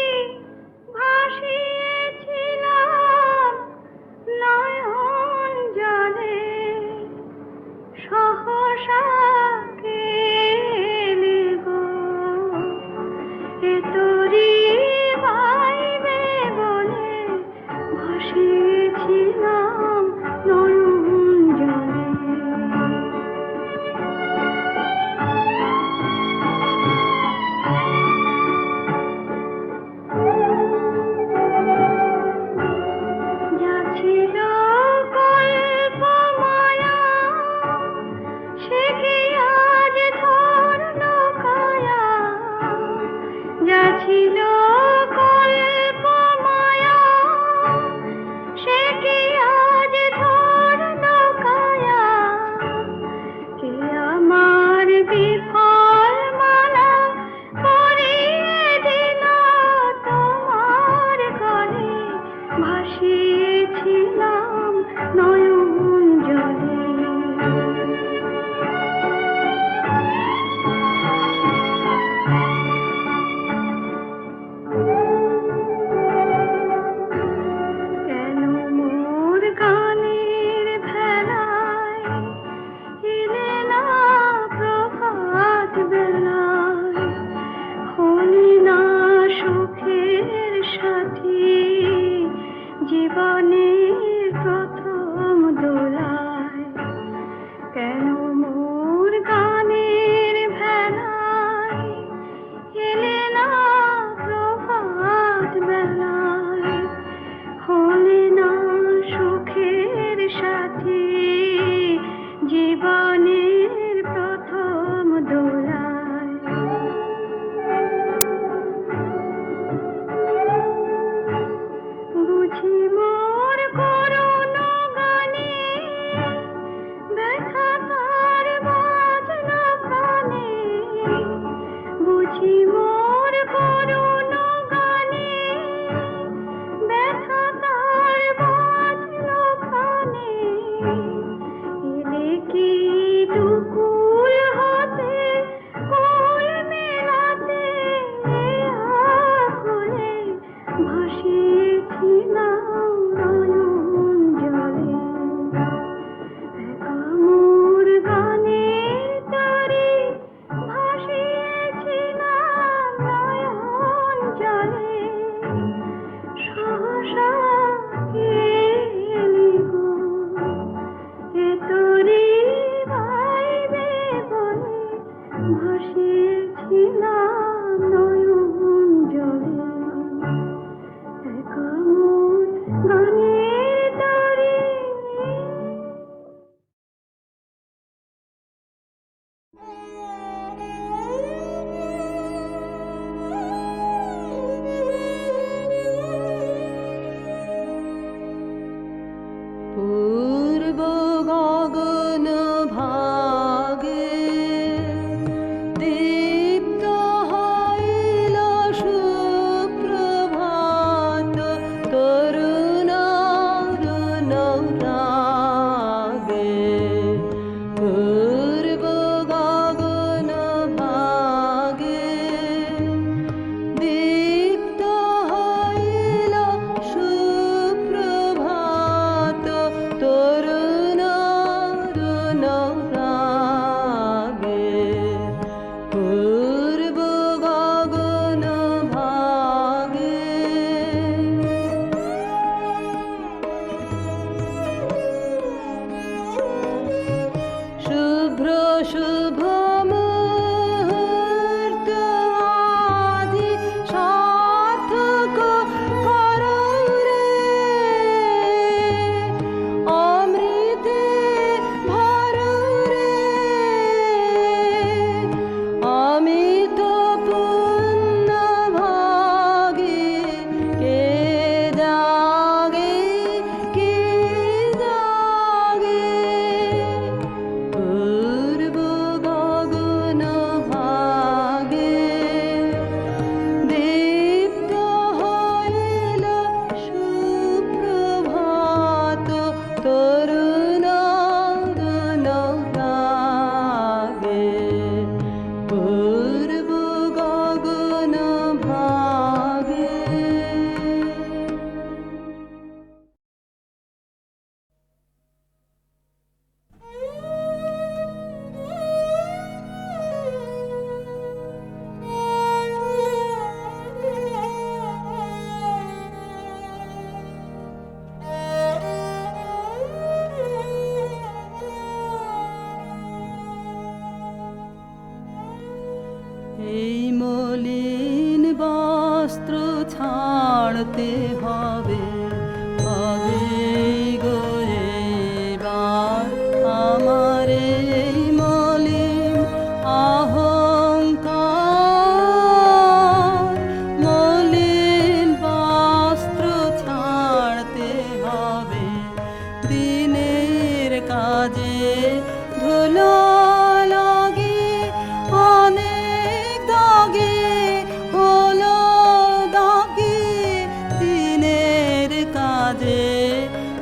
যে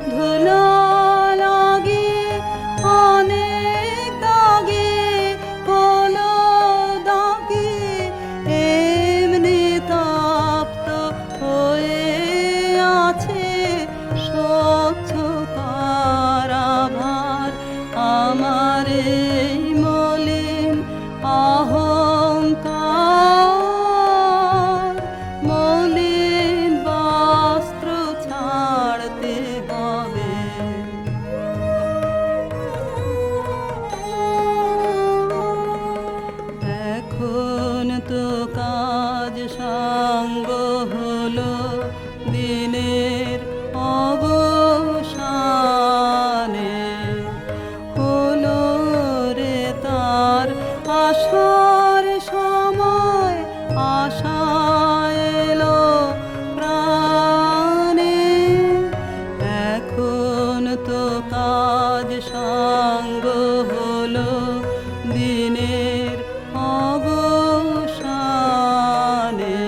ধুলো লাগে অনেক দাগে হলো দাগে এমনি তপ্ত হয়ে আছে স্বচ্ছতার আভার আমার এই মলিন অহংকার মলিন বস্ত্র ছাড়তে হবে এখন তো কাজ সাঙ্গ হলো দিনের অবসানে হলো রে তার আসার সময় আশা এলো প্রাণে এখন তো কাজ সাঙ্গ হলো দিনের অবসানে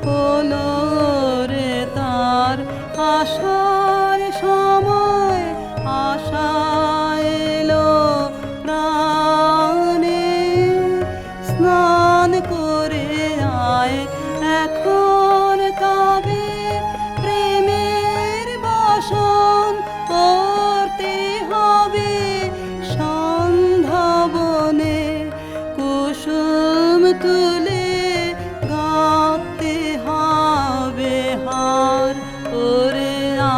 হলো রে তার আসার সময় আশা এলো প্রাণে স্নান করে আয় এখন তবে প্রেমের বাসন করতে হবে সন্ধ্যাবনে কুসুম তুলে গাঁথতে হবে হার করে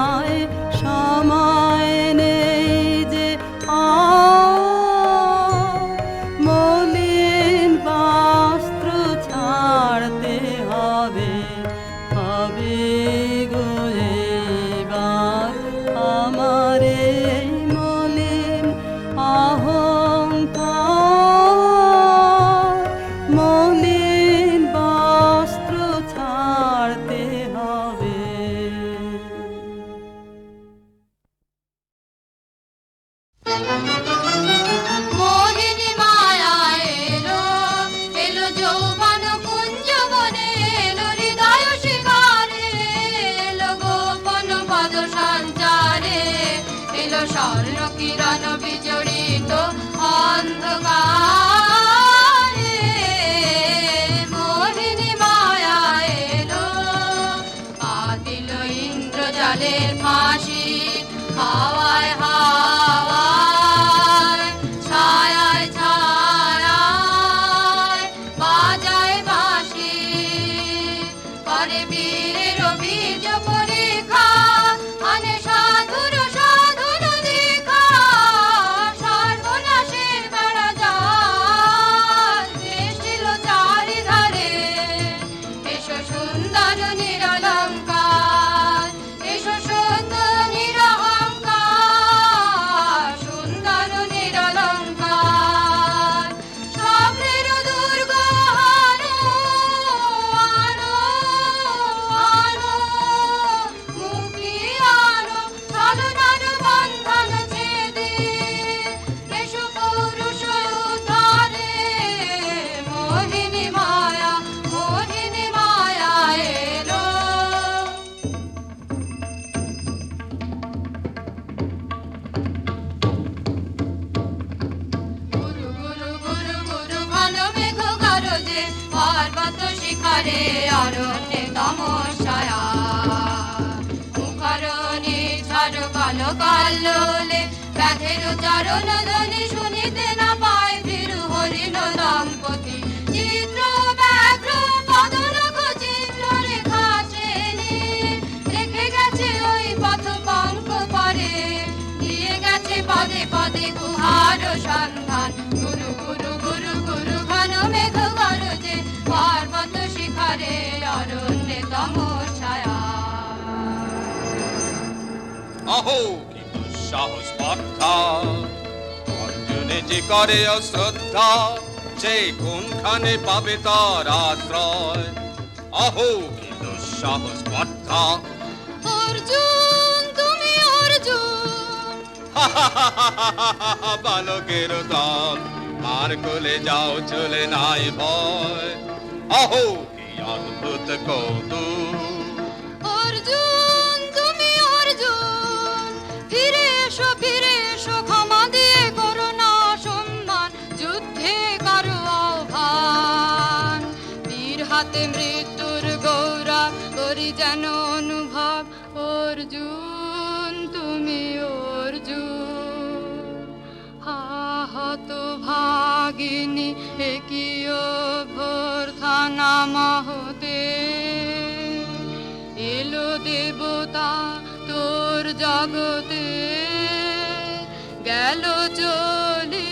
আয় সময় নেই যে আর মলিন বস্ত্র ছাড়তে হবে গো এবার আমার এই মলিন অহংকার মলিন বস্ত্র ছাড়তে হবে মোহিনী মায়া এলো এলো যৌবন কুঞ্জবনে এলো হৃদয় শিকারে এলো গোপন পদ সঞ্চারে এলো স্বর্ণ কিরণ বিজড়িত অন্ধকারে মোহিনী মায়া এলো পাতিল ইন্দ্রজালের ফাঁসি হাওয়ায় হাওয়ায় ছায়ায় ছায়ায় বাজায় বাঁশি করে বীরের বীজ পরীক্ষা আনে সাধুর সাধুর দীক্ষা সর্বনাশের বেড়া জাল সৃষ্টিল চারিধারে এসো সুন্দর নিরলঙ্কার এসো সুন্দর নিরহংকার সুন্দর নিরলঙ্কার স্বপ্নের দুর্গ আনো আনো আনো মুক্তি আনো ছলনার বন্ধন ছেদে এসো পৌরুষ উদ্ধারে মোহিনী মায়া এলো গুরু গুরু গুরু গুরু ঘন মেঘ গরজে পর্বত শিখরে অরণ্যে তমস্যায়া মুখরণে ঝড় কালো কাল্লোলে ব্যাধের চরণ ধ্বনি শুনিতে না পায় ভীরু হরিণ দম্পতি চিত্র ব্যাঘ্র পদনখ চিহ্ন রেখা চেনে রেখে গেছে ওই পথ পঙ্ক পরে দিয়ে গেছে পদে পদে গুহার সন্ধান গুরু গুরু গুরু গুরু ঘন মেঘ গরজে পর্বত শিখরে অরণ্যে তমস্যায়া অহো কি দুঃসাহস স্পর্ধা অর্জুনে যে করে অশ্রদ্ধা সে কোনখানে পাবে তার আশ্রয় অহো কি দুঃসাহস স্পর্ধা অর্জুন তুমি অর্জুন বালকের দল মার কোলে যাও চলে নাই ভয় অহো কি অদ্ভুত কৌতুক অর্জুন তুমি যেন অনুভব অর্জুন তুমি অর্জুন হাহত ভাগিনী একই অভ্যর্থনা মহতে এলো দেবতা তোর জগতে গেল চলি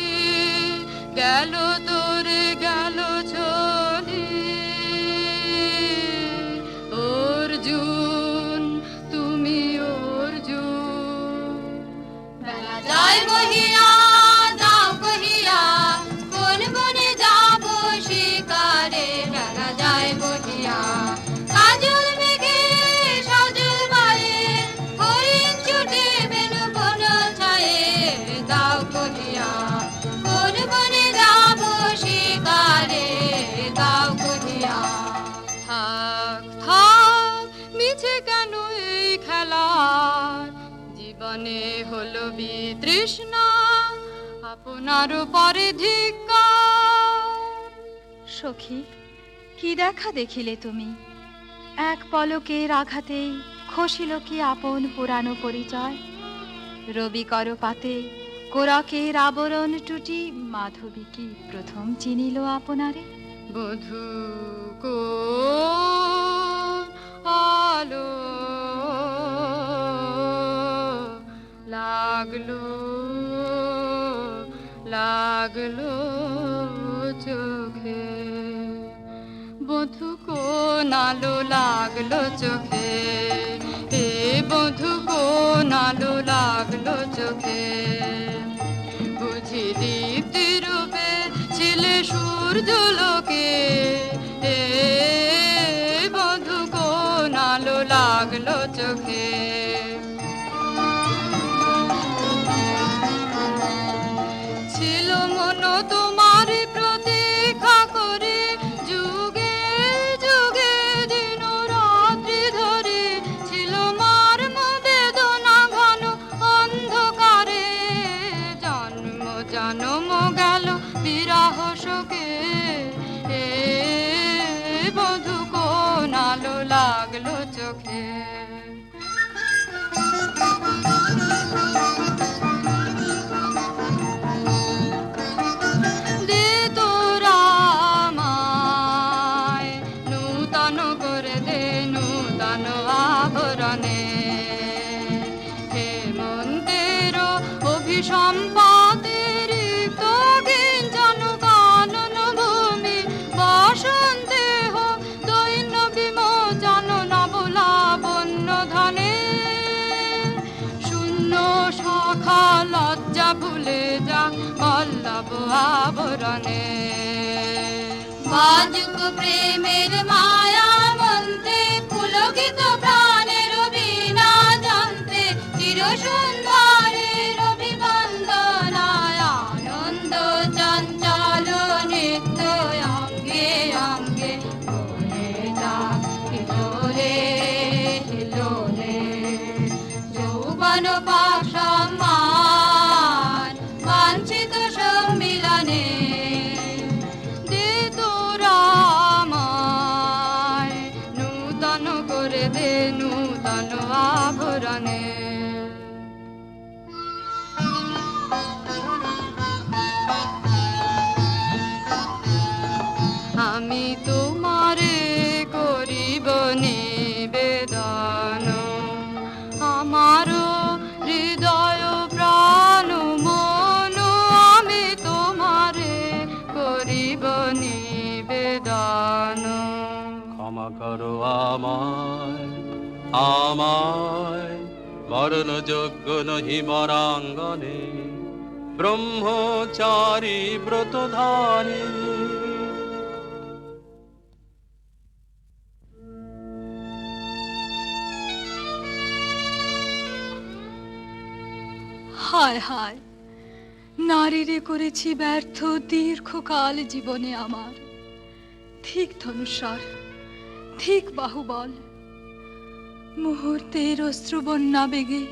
গেল তোরে গেল চলি অর্জুন তুমি অর্জুন বেলা যায় বহিয়া যাও কহিয়া কোন বনে যাব শিকারে বেলা যায় বহিয়া কাজল মেঘে সজল বায়ে হরিণ ছুটে বেনু বন ছায়ে দাও কহিয়া কোন বনে যাব শিকারে দাও কহিয়া থাক থাক মিছে কেন এই খেলার জীবনে হলো বিতৃষ্ণা আপনার পরে ধিক্কার সখী কি দেখা দেখিলে তুমি এক পলকের আঘাতেই খসিল কি আপন পুরানো পরিচয় রবি করপাতে কোরাকের আবরণ টুটি মাধবী কি প্রথম চিনিল আপনারে বধূ কোন আলো লাগলো লাগলো চোখে বধূ কোন আলো লাগলো চোখে এ বধূ কোন আলো লাগলো চোখে বুঝি দীপ্তি রূপে ছিলে সূর্যলোকে এ বধূ কোন আলো লাগলো চোখে ছিল মন তোমার প্রতীক্ষা করে যুগে যুগে দিন রাত্রি ধরে ছিল মর্ম বেদনা ঘন অন্ধকারে জন্ম জন্ম গেল বিরহ শোকে এ বধূ কোন আলো লাগলো চোখে দে তোরা আমায় নূতন করে দে নূতন আভরণে হেমন্তের অভিসম্পাদের রিক্ত কিঞ্চন কানন ভূমি বসন্তে হোক দৈন্য বিমোচন নবলাবণ্য ধনে শূন্য শাখা লজ্জা ভুলে যা বল্লভ আবরণে বাজুক প্রেমের মায়া মন্তে পুলকিত প্রাণের বীণা যন্ত্রে চির সুন্দরের অভিবন্দনায় আনন্দ চঞ্চল নিত্য অঙ্গে অঙ্গে বলে যাক হিলোলে হিলোলে যৌবন পাশমান বাঞ্ছিত সম্মিলনে দে তোরা আমায় নূতন করে দে নূতন আভরণে আমি তোমারে করিব নিবেদন আমার হৃদয় প্রাণ মন আমি তোমারে করিব নিবেদন ক্ষমা করো আমায় আমায় মরণ যোগ্য নহি মরাঙ্গনে ব্রহ্মচারী ব্রতধারী হায় হায় নারীরে করেছি ব্যর্থ দীর্ঘকাল জীবনে আমার ঠিক ধনুস্বর ঠিক বাহুবল মুহূর্তের অশ্রুবন্যা বেগে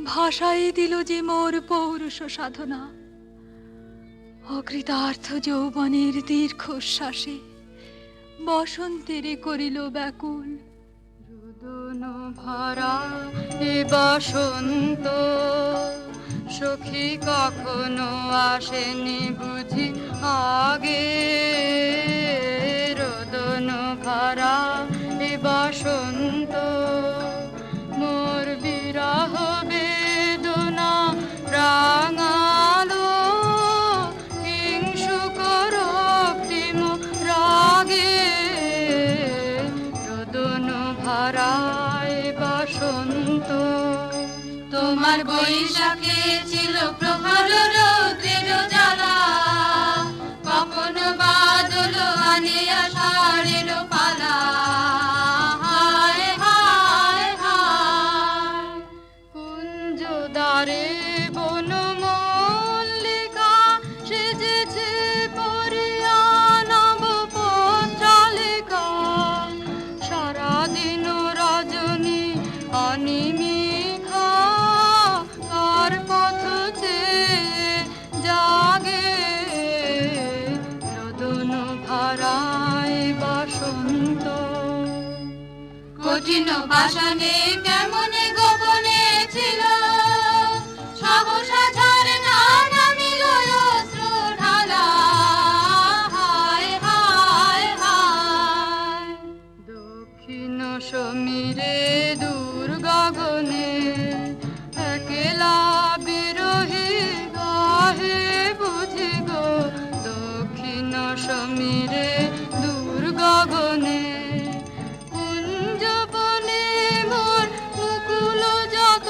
ভাষায় দিল যে মোর পৌরুষ সাধনা অকৃতার্থ যৌবনের দীর্ঘশ্বাসে বসন্তেরে করিল ব্যাকুল বসন্ত সখী কখনো আসেনি বুঝি আগে রোদন ভরা এ বসন্ত মোর বিরহ বেদনা রাঙালো হিংসুক রক্তিম রাগে রোদন ভরা এ বসন্ত তোমার বৈশাখে ছিল প্রখর রৌদ্রের জ্বালা কখনো বাদল আনে আষাঢ়ের পালা হায় হায় হায় কুঞ্জ দ্বারে বন মল্লিকা সেজেছে পরিয়া নব পত্রালিকা সারাদিন রজনী অনিমিখা কার পথ চেয়ে জাগে রোদন ভরায় বসন্ত কঠিন বাসনে কেমনে গোপনে ছিল সহসা ঝরনা নামিল অশ্র ঢালা হায় হায় হায় দক্ষিণ সমীরে দূর গগনে একলা বিরোহী গাহে বুঝি গো দক্ষিণ সমীরে দূর গগনে কুঞ্জবনে মোর মুকুল যত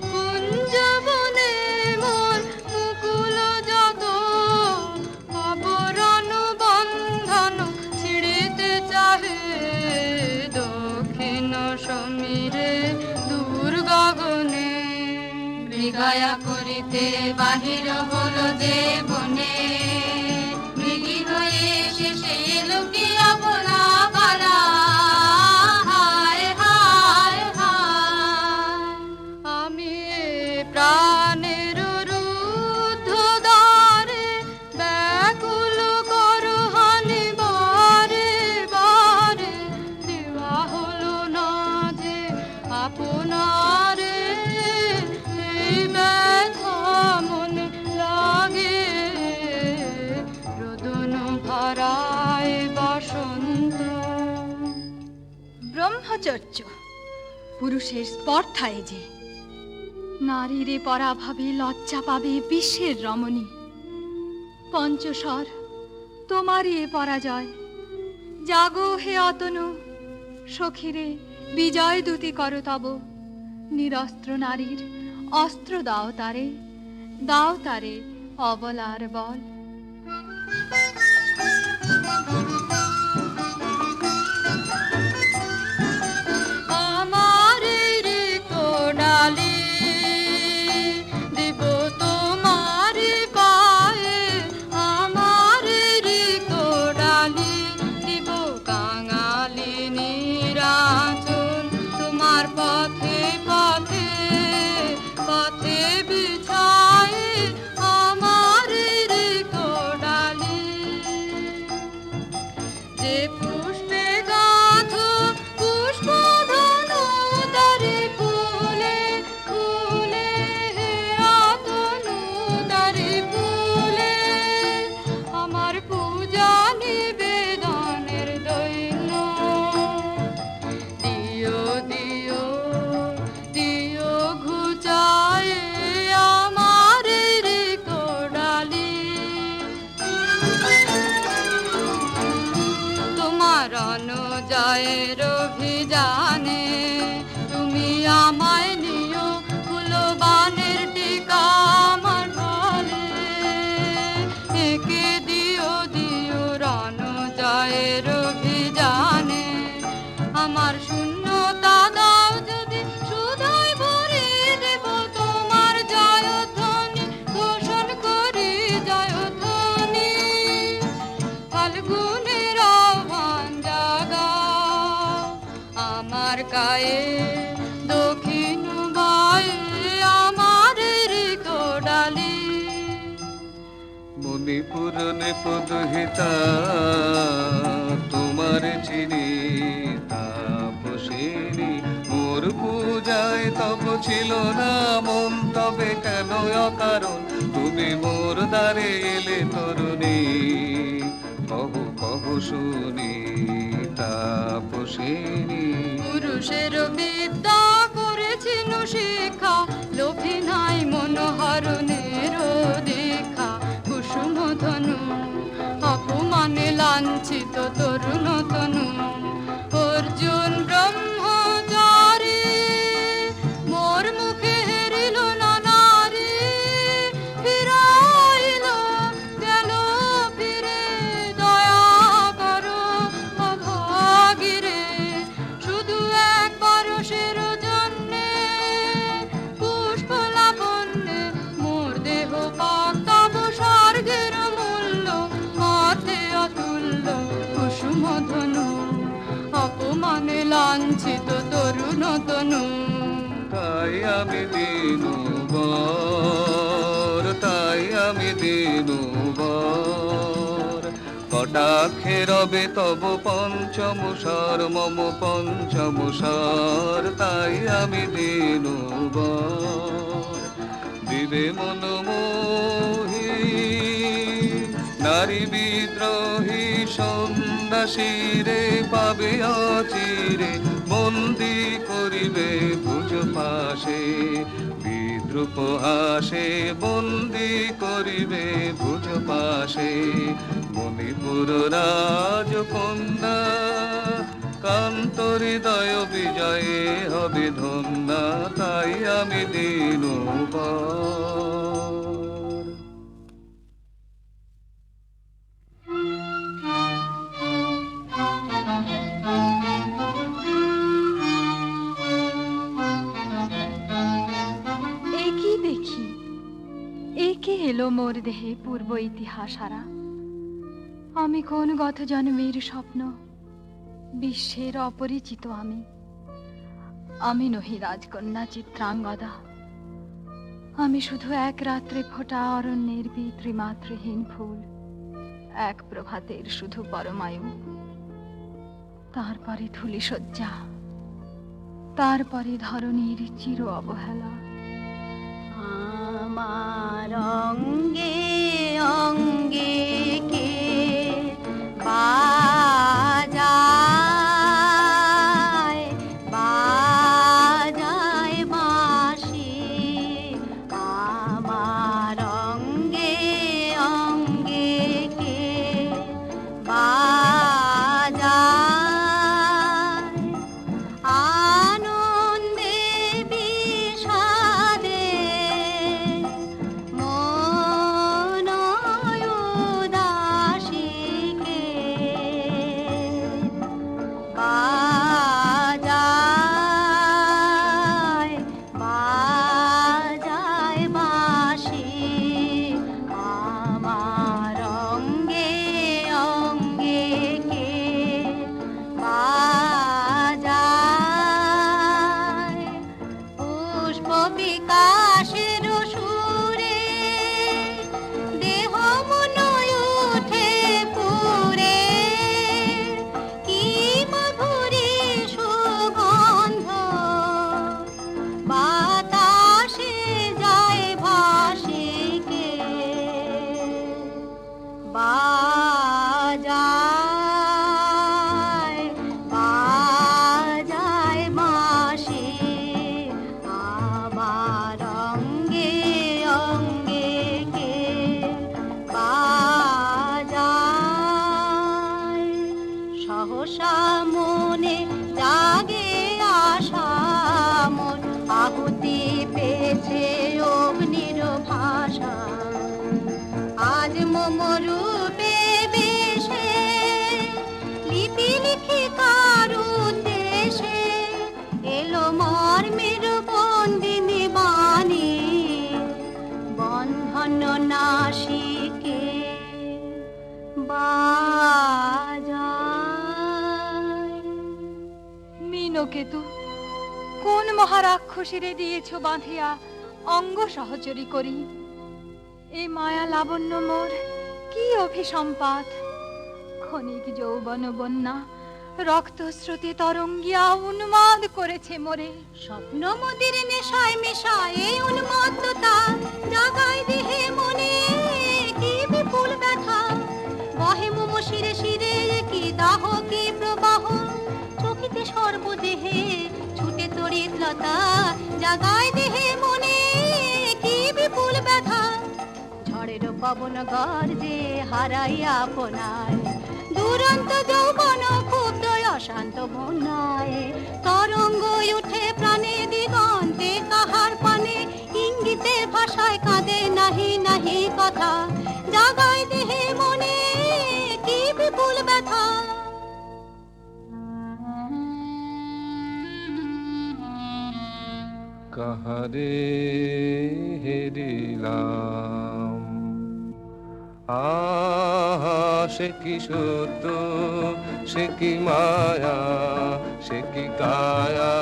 কুঞ্জবনে মোর মুকুল যত আবরণ বন্ধন ছিড়িতে চাহে দক্ষিণ সমীরে দূর গগনে মৃগয়া করিতে বাহির হলো যে বনে মৃগী হয়ে শেষে এলো কি আপনা পালা হায় হায় হায় আমি এ প্রাণের রুদ্ধ দ্বারে ব্যাকুল করহানি বারে বারে দেওয়া হলো না যে আপনারে এই ব্যথা মনে লাগে রোদন ভরায় বসন্ত ব্রহ্মচর্য পুরুষের স্পর্ধায় যে নারীরে পরাভাবে লজ্জা পাবে বিশ্বের রমণী পঞ্চস্বর তোমারই এ পরাজয় জাগো হে অতনু সখীরে বিজয় দূতি করো তব নিরস্ত্র নারীর অস্ত্র দাও তারে অবলার বল আমার কোডালি দিব তোমার পায়ে আমার কোডালি দিব কাঙালি নিরাঞ্জন তোমার পথে পথে পথে বিছায় আমার কোডালি যে পুষ্পে গাঁথো পুষ্প ধনু দারে ফুলে ফুলে হে আতনু দারে ফুলে আমার পূজা নিবেদনের দৈন্য দিও দিও দিও ঘুচায় আমার কোডালি তোমার অনুজয়ের অভিযানে তুমি আমায় নিও ফুলবানের টিকা আমার ঢলে একে দিও দিও রণজয়ের অভিযানে আমার শূন্যতা দাও যদি শুধুই ভরে দেব তোমার জয়ধ্বনি ঘোষণ করি জয়ধ্বনি ফাল্গুনের আহ্বান জাগাও আমার গায়ে দক্ষিণ বায়ে আমার কোডালি মণিপুরনে পদহিতা তোমার চিনি তাপসিনী মোর পূজা যায় তব ছিল না মন, তবে কেন অকারণ তুমি মোর দ্বারে এলে তরুণী? কহু কহু শুনি তাপসিনী। পুরুষের বিদ্যা করেছিল শিক্ষা, লোভী নাই মনোহরণের দীক্ষা। কুসুম ধনু অপমানে লাঞ্ছিত তরুণ তনু, অর্জুন ব্রহ্মচারী মোর মুখে হেরিল না নারী। ফিরাইল গেল ফিরে দয়া করো অভাগীরে, শুধু একবার সের জন্যে পুষ্প লাবণ্যে মোর দেহ পাতাব স্বর্গের মূল্য, অর্থে অতুল্য কুসুম ধনু অপমানে লাঞ্ছিত তরুণ তনু। তাই আমি দিনুবর, তাই আমি দিনুবর, কটাক্ষে রবে তব পঞ্চম স্বর মম পঞ্চম স্বর। তাই আমি দিনুবর, দিবে মনমোহী নারী বিদ্রোহী সন্ন্যাসীরে পাবে অচিরে, বন্দি করিবে ভুজ পাশে বিদ্রুপ হাসে, বন্দি করিবে ভুজ পাশে। মণিপুর রাজকন্যা কান্ত হৃদয় বিজয়ে হবে ধন্যা। তাই আমি দিনুবর। একই দেখি, একে এলো মোর দেহে পূর্ব ইতিহাস হারা। আমি কোন গত জন্মের স্বপ্ন, বিশ্বের অপরিচিত আমি। আমি নহি রাজকন্যা চিত্রাঙ্গদা, আমি শুধু এক রাত্রে ফোটা অরণ্যের পিতৃমাতৃহীন ফুল, এক প্রভাতের শুধু পরমায়ু। তারপরে ধূলিসজ্জা, তারপরে ধরণীর চির অবহেলা। আমার অঙ্গে অঙ্গে কে বাজায় বাজায় বাঁশি, আমার অঙ্গে অঙ্গে কে বাজায় আনন্দে বিষাদে মন উদাসীকে বাজায় বাজায় বাঁশি, আমার অঙ্গে অঙ্গে কে বাজায় পুষ্প বিকাশের সুরে দেহ মন উঠে পুরে, কি মধুরী সুগন্ধ বাতাসে যায় ভাসিকে বাজায় বাজায় বাঁশি, আমার অঙ্গে অঙ্গে কে বাজায়। সহসা মনে জাগে আশা মোর, আহুতি পেয়েছে অগ্নির ভাষা। আজ মম রূপে বেশে লিপি লিখি কার উদ্দেশে, এলো মর্মের বন্দিনী বাণী বন্ধন নাশিকে বাজায়। মীনকেতু, কোন মহারাক্ষসীরে দিয়েছ বাঁধিয়া অঙ্গ সহচরী করি? এ মায়া লাবণ্য মোর কি অভিসম্পাত, ক্ষণিক যৌবন বন্যা রক্তস্রোতে তরঙ্গিয়া উন্মাদ করেছে মোরে। স্বপ্ন মোদের নেশায় মেশায় উন্মত্ততা জাগায় দেহে মনে কি বিপুল ব্যথা। বহে মোমো শিরে শিরে কি দাহ কি প্রবাহ, চকিতে সর্বদেহে ছুটে তড়িৎ লতা জাগায় দেহে মনে কি বিপুল ব্যথা। ঝড়ের পবন গর্জে হারাইয়া আপনায় দুরন্ত যৌবন ক্ষুব্ধ অশান্ত বন্যায়। তরঙ্গ উঠে প্রাণে দিগন্তে কাহার পানে, ইঙ্গিতের ভাষায় কাঁদে নাহি নাহি কথা, জাগায় দেহে মনে কি বিপুল ব্যথা। কাহারে হেরিলাম, আহা সে কি সত্য, সে কি মায়া, সে কি কায়া,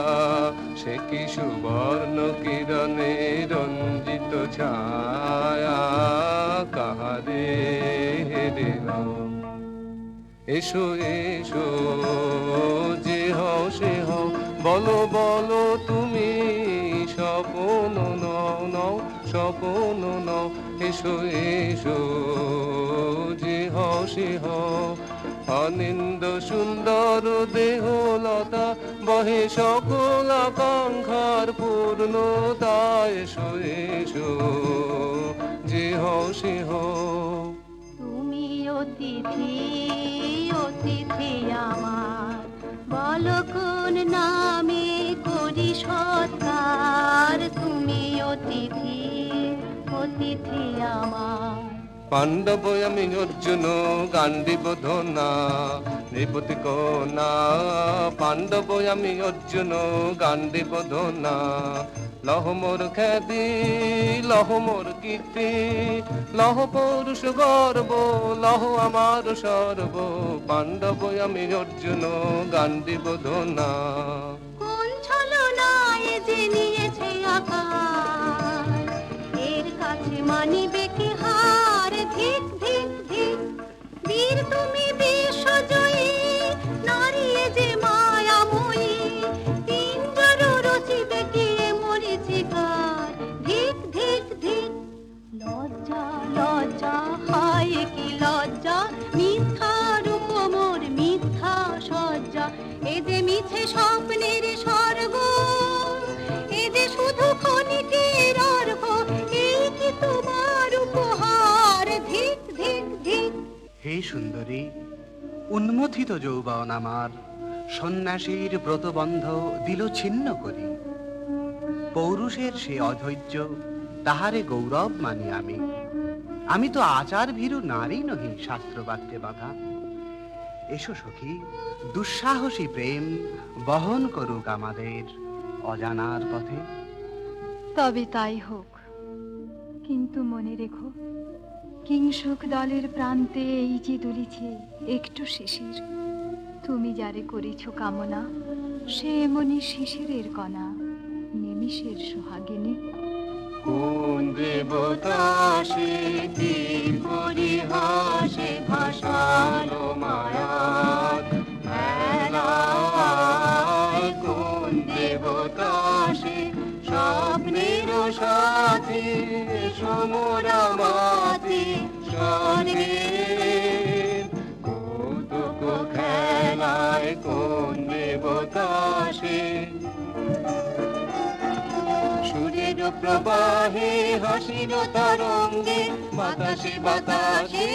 সে কি সুবর্ণ কিরণে রঞ্জিত ছায়া। কাহারে হেরিলাম, এসো এসো যে হও সে হও, বলো বলো তুমি স্বপন নও নও, স্বপন নও। এসো এসো যে হও সে হও, অনিন্দ সুন্দর দেহলতা বহে সকল আকাঙ্ক্ষার পূর্ণতা। এসো এসো যে হও সে হও। তুমি অতিথি অতিথি আমার, বলো কোন নামে করি সৎকার। তুমি অতিথি অতিথি আমার। পাণ্ডব আমি অর্জুন গান্ডীব ধনা নৃপতি কন্যা। পাণ্ডব আমি অর্জুন গান্ডীব ধনা, লহ মোর খ্যাতি লহ মোর কীর্তি, লহ পৌরুষ গর্ব লহ আমার সর্ব। পাণ্ডব আমি অর্জুন গান্ডীব ধনা। কোন ছলনায় যে নিয়েছে আকার, এর কাছে মানিবে কি হার। ধিক ধিক ধিক বীর তুমি বিশ্বজয়ী, নারী যে মায়াময়ী, পিঞ্জর রচিবে কি মরিচিকার। ধিক ধিক ধিক লজ্জা লজ্জা হায় কি লজ্জা, মিথ্যা রূপ মোর মিথ্যা সজ্জা। এ যে মিছে স্বপ্নের স্বর্গ, এ যে শুধু ক্ষণিকের অর্ঘ, এই কি তোমার উপহার। ধিক ধিক ধিক। হে সুন্দরী, উন্মথিত যৌবন আমার সন্ন্যাসীর ব্রতবন্ধ দিল ছিন্ন করি। পৌরুষের সে অধৈর্য তাহারে গৌরব মানি আমি। আমি তো আচার ভীরু নারী নহি শাস্ত্রবাক্যে বাধা। এসো সখী, দুঃসাহসী প্রেম বহন করুক আমাদের অজানার পথে। তবে তাই হোক, কিন্তু মনে রেখো, কিংসুক দলের প্রান্তে এই যে দুলিছে একটু শিশির, তুমি যারে করেছ কামনা সে এমনি শিশিরের কণা, নিমিষের সোহাগিনী। কোন দেবতা সে কি পরিহাসে ভাসালো মায়ার মেলায়। কোন দেবতা সে স্বপ্নের সাথী, সমরা মাতি স্বর্গে কৌতুক খেলায়। কোন দেবতা সে সুরের প্রবাহে হাসির তরঙ্গে, বাতাসে বাতাসে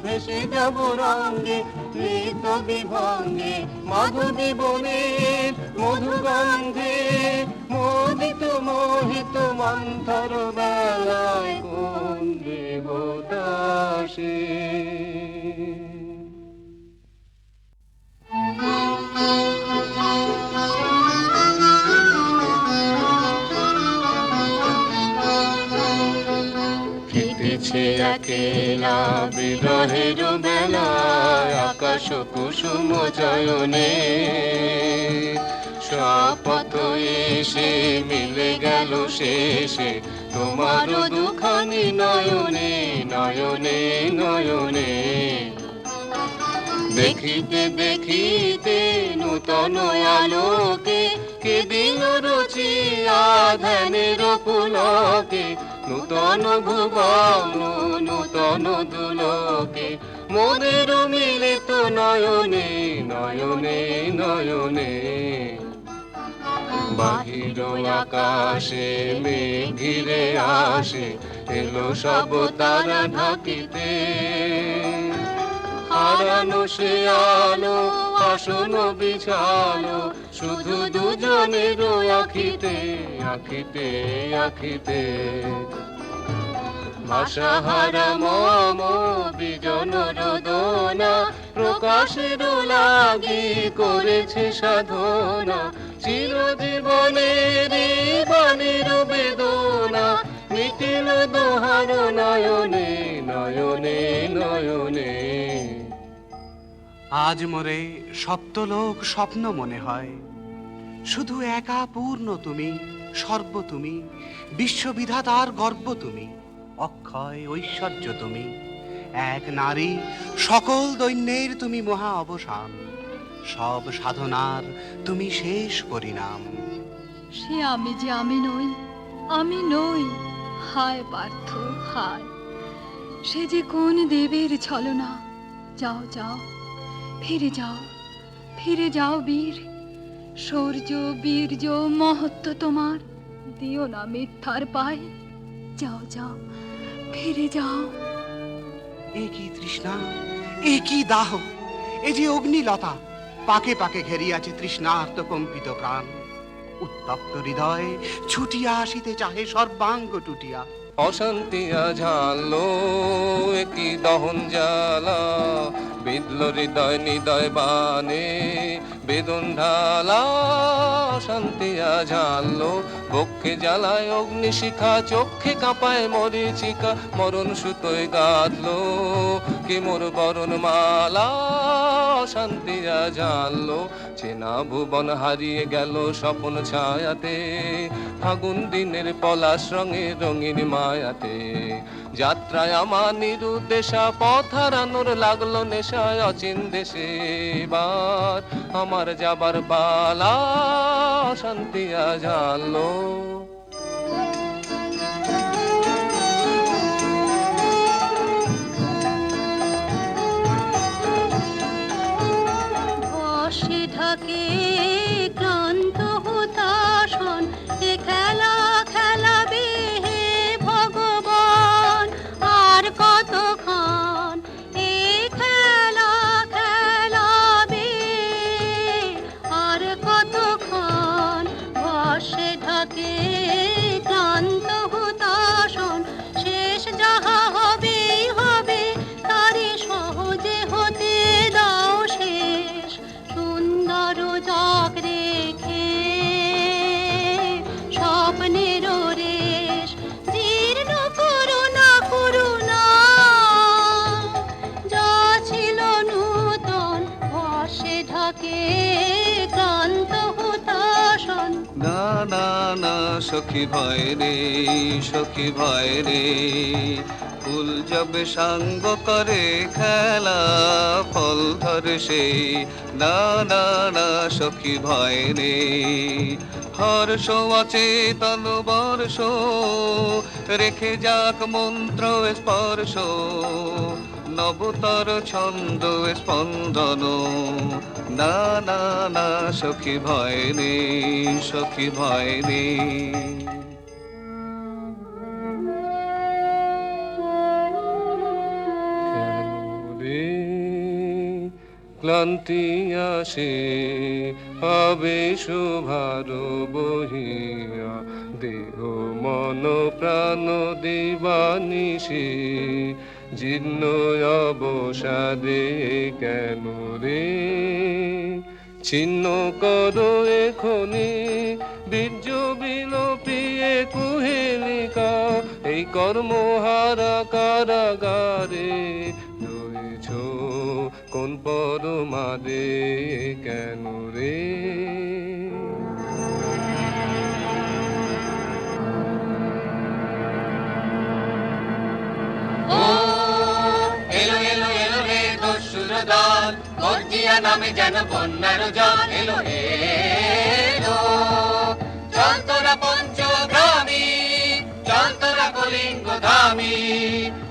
ভেসে যাব রঙ্গে। নৃত্য বিভঙ্গে মাধবী বনের মধুগন্ধে, মোদিত মোহিত মন্থর বেলায়। কোন দেবতা সে? কেটেছে একেলা বিরহের বেলায়, আকাশ কুসুম জয়নে শপথ এসে মিলে গেল শেষে তোমার দুখানি নয়নে নয়নে নয়নে। দেখিতে দেখিতে নূতন আলোকে কে দিল রুচিয়া ধ্যানের পুলকে, নূতন ভুবন নূতন দুলোকে, মোদের মিলিত নয়নে নয়নে নয়নে। বাহির আকাশে মেঘ ঘিরে আসে, এলো সব তারা ঢাকিতে, হারানো সে আলো আসন বিছানো, শুধু দুজনের আখিতে আখিতে আখিতে। ভাষাহারা মম বিজন রোদনা, প্রকাশের লাগি করেছে সাধনা, চিরজীবনের বাণীর বেদনা, মিটিল দোহার নয়নে নয়নে নয়নে। আজ মোরে সপ্তলোক স্বপ্ন মনে হয়, শুধু একা পূর্ণ তুমি, সর্ব তুমি, বিশ্ববিধাতার গর্ব তুমি, অক্ষয় ঐশ্বর্য তুমি, এক নারী সকল দৈন্যের তুমি মহা অবসান, সব সাধনার তুমি শেষ পরিণাম। সে আমি যে আমি নই, আমি নই, হায় পার্থ হায়। সে যে কোন দেবের ছলনা, যাও যাও ফিরে যাও, ফিরে যাও বীর। শৌর্য বীর্য মহত্ব তোমার, দিও না মিথ্যার পায়, যাও যাও ফিরে যাও। এ কি তৃষ্ণা, এ কি দাহ, এ যে অগ্নিলতা, পাকে পাকে ঘেরিয়াছে তৃষ্ণার্ত কম্পিত প্রাণ। উত্তপ্ত হৃদয় ছুটিয়া আসিতে চাহে সর্বাঙ্গ টুটিয়া। অশান্তিয়া ঝালো একই দহন জ্বালা, বিদল হৃদয় নিদয় বানে বেদন ঢালা। অশান্তিয়া ঝালো বক্ষে জ্বালায় অগ্নিশিখা, চক্ষে কাঁপায় মরিচিকা, মরণ সুতোয় গাঁথলো কি মোর বরণ মালা। অশান্তিয়া ঝালো চেনা ভুবন হারিয়ে গেল স্বপন ছায়াতে, ফাগুন দিনের পলাশ রঙে রঙিন মায়াতে। যাত্রায় আমার নিরুদ্দেশা, পথ হারানোর লাগলো নেশায় অচিন দেশে, এবার আমার যাবার পালা। অশান্তিয়া ঝালো বসে থাকে ক্লান্ত হুতাশন, এ খেলা খেলাবে হে ভগবান, আর কতক্ষণ এ খেলা খেলাবে, আর কতক্ষণ। বসে থাকে ক্লান্ত হুতাশন, শেষ যাহা হবেই হবে, তারে সহজে হতে দাও শেষ। সুন্দর জগ রেখে স্বপ্নের রেশ, জীর্ণ করুণা করুণা, যা ছিল নূতন বসে ঢাকে ক্লান্ত হুতাশন। না না না সখী ভয় রে, সখী ভয় রে, ফুল যাবে সাঙ্গ করে খেলা ফল ধরে সেই। না না না সখী ভয় রে, হর্ষ অচেতন বর্ষ রেখে যাক মন্ত্র স্পর্শ, নবতর ছন্দ স্পন্দন। না না না সখী ভয় রে, সখী ভয় রে। ক্লান্তি আসে আবেশ ভার বহিয়া, দেহ মন প্রাণ দিবানিশি, জীর্ণ অবসাদে কেন রে। ছিন্ন করো এখনি বীর্য বিলোপিয়ে কুহেলিকা, এই কর্মহারা কারাগারে রয়েছ কোন পরমাদে কেন রে। এলো এলো এলো রে দস্যুর দল, দিয়া নামে যেন বন্যার জল এলো এলো। চল তোরা পঞ্চগ্রামী, চল তোরা কলিঙ্গ ধামী,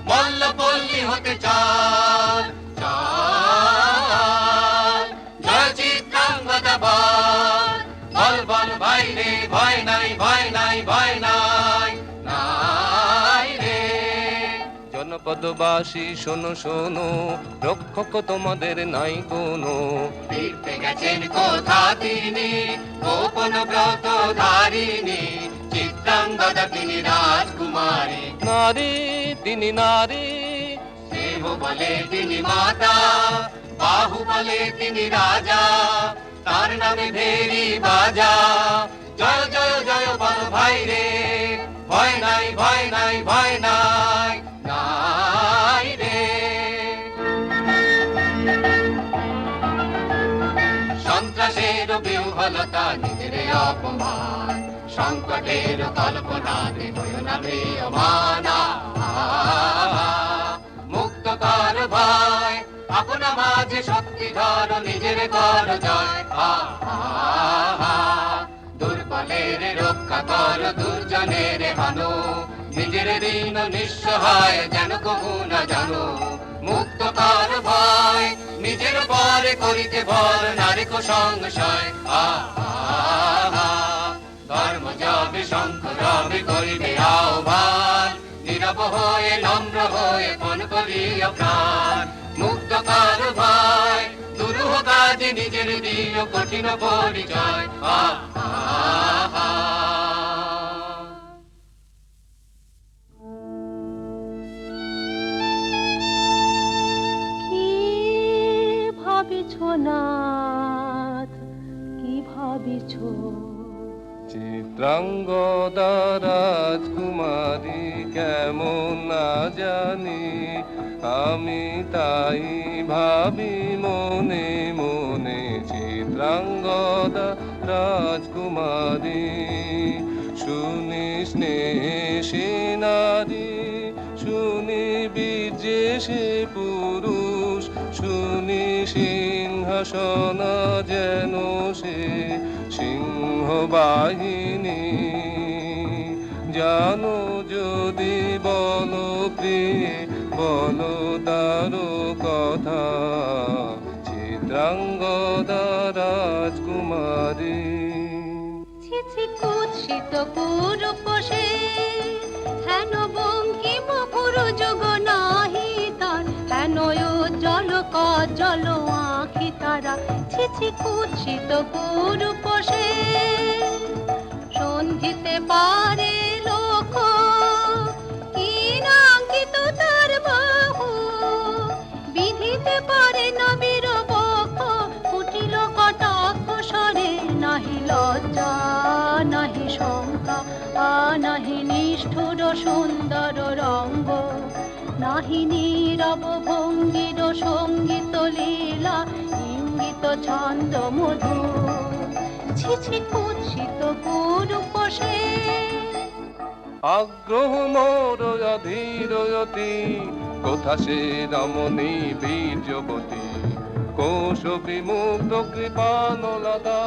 মল্লপল্লী হতে চল চল। জয় চিত্রাঙ্গদা বল, বল বল ভাই রে, ভয় নাই ভয় নাই ভয় নাই নাই রে। জনপদবাসী শোনো শোনো, রক্ষক তোমাদের নাই কোনো। ফিরতে গেছেন কোথা তিনি, গোপন ব্রত ধারিণী, চিত্রাঙ্গদা তিনি রাজকুমারী। নারী তিনি নারী, স্নেহ বলে তিনি মাতা, বাহু বলে তিনি রাজা, তার নামে ভেরি বাজা। জয় জয় জয় বল ভাই রে, ভয় নাই ভয় নাই ভয় নাই নাই রে। সন্ত্রাসের বিহ্বলতা নিজের অপমান, সংকটের কল্পনাতে হইও না ম্রিয়মানা। মুক্ত কর ভয়, আপনা মাঝে শক্তি ধর, নিজের কর জয়। দুর্বলের রক্ষা কর, দুর্জনের হানো, নিজের ঋণ নিঃসহায় যেন কবু না জানো। মুক্ত কর ভয়, নিজের পরে করিতে ভর, নারীক সংশয়। ধর্ম যাবে শঙ্খ রবে করিবে আহ্বান, নীরব হয়ে নম্র হয়ে পণ করিয়া প্রাণ। মুক্ত কর ভয়, দুরূহ কাজে নিজের দিও কঠিন পরিচয়। কি ভাবিছ নাথ, কি ভাবিছ? চিত্রাঙ্গদা রাজকুমারী কেমন না জানি, আমি তাই ভাবি মনে মনে। চিত্রাঙ্গদা রাজকুমারী, শুনি স্নেহে নারী, শুনি বীর্যে সে পুরুষ, শুনি সিংহাসন যেন সে সিংহ বাহিনী। জানো যদি বলো প্রিয়ে, বলো তার কথা, চিত্রাঙ্গদা রাজকুমারী। ছিছি কুৎসিত কুরূপ সে, হেন বঙ্কিম পুরু যুগ নাহি তার, হেন উজ্জ্বল কজ্জ্বল আঁখি তারা। ছিছি কুৎসিত কুরূপ সে, সন্ধিতে পারে লোক, কি নাঙ্কিত তার বাহু, বিধিতে পারে না বীরবক্ষ, কুটিল কটাক্ষ স্বরে। নাহি লজ্জা নাহি শঙ্কা, নাহি নিষ্ঠুর সুন্দর রঙ্গ, নাহি নীরব ভঙ্গির সঙ্গীত লীলা, ইঙ্গিত ছন্দ মধু। ছিছি কুৎসিত কুরূপ সে। আগ্রহ মোর অধীরয়তি, কোথা সে রমণী বীর্যবতী। কোশ বিমুগ্ধ কৃপানলতা,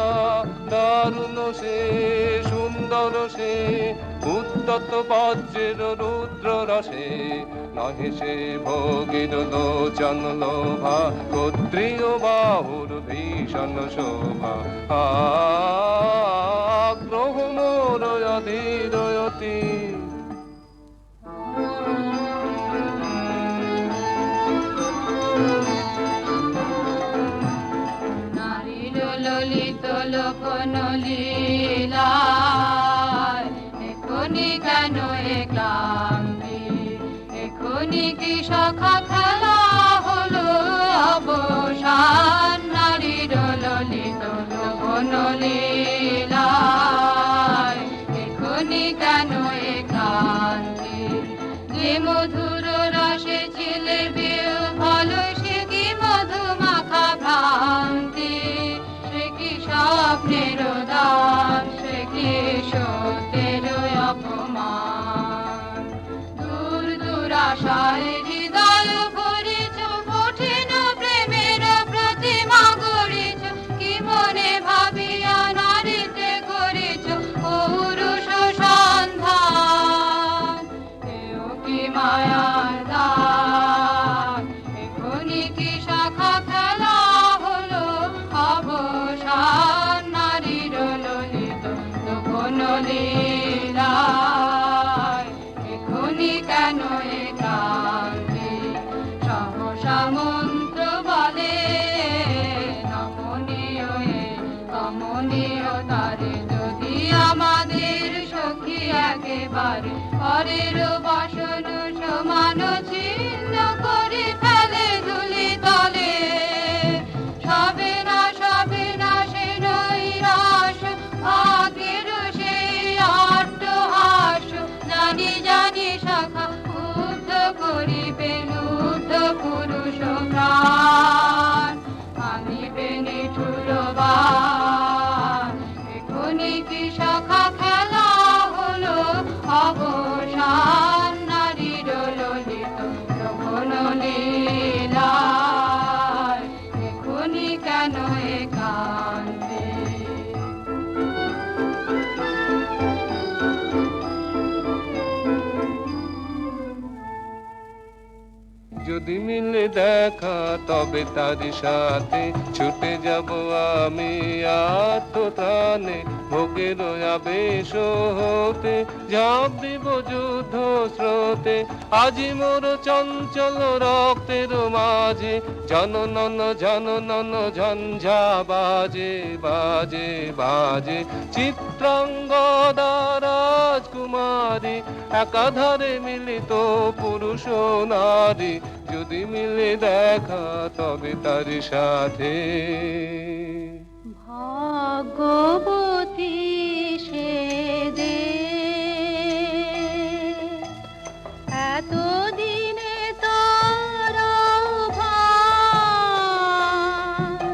দারুণ সে সুন্দর সে, উত্তত বজ্রের রুদ্র রসে। নহে সে ভোগীর লোচন লোভা, ক্ষত্রিয় বাহুর ভীষণ শোভা। আগ্রহ মোর অধীরয়তি। নারীর ললিত লোকন লীলায়, এখনি কেন এ ক্লান্তি, এখনি কি সখা খেলা হলো অবসান। নারীর ললিত লোকন লীলায়, এখনি কেন এ ক্লান্তি, যে মধুর রসে ছিলে বিহ্বল, সে কি মধু মাখা ভ্রান্তি, সে কি স্বপ্নের দান, সে কি সত্যের অপমান। দূর দুরাশায় হৃদয় ভরেছ, কঠিন প্রেমের প্রতিমা গো মনেও তারে যদি আমাদের সখী একেবারে পরের বাসন সমান ছিন্ন করে ফেলে ধুলি তলে সবে না সে নৈরাশ ভাগ্যের সেই অট্টহাস জানি জানি শাখা উদ্ধ করিবে লুব্ধ পুরুষ প্রাণ আনিবে নিঠুরবান এখনই কি শাখা খেলা হলো অবসান নারীর ললিত যখন লীলায় এখনই কেন একান্তে যদি মিলে দেখা তবে তার সাথে ছুটে যাব আমি আত্মত্রাণে ভোগের আবেশ হতে ঝাঁপ দিব যুদ্ধ স্রোতে আজি মোর চঞ্চল রক্তের মাঝে জননন ঝঞ্ঝা বাজে বাজে বাজে চিত্রাঙ্গদা রাজকুমারী একাধারে মিলিত পুরুষ নারী যদি মিলে দেখা তবে তার সাথে ভাগ্যবতী সে যে এতদিনে তার আহ্বান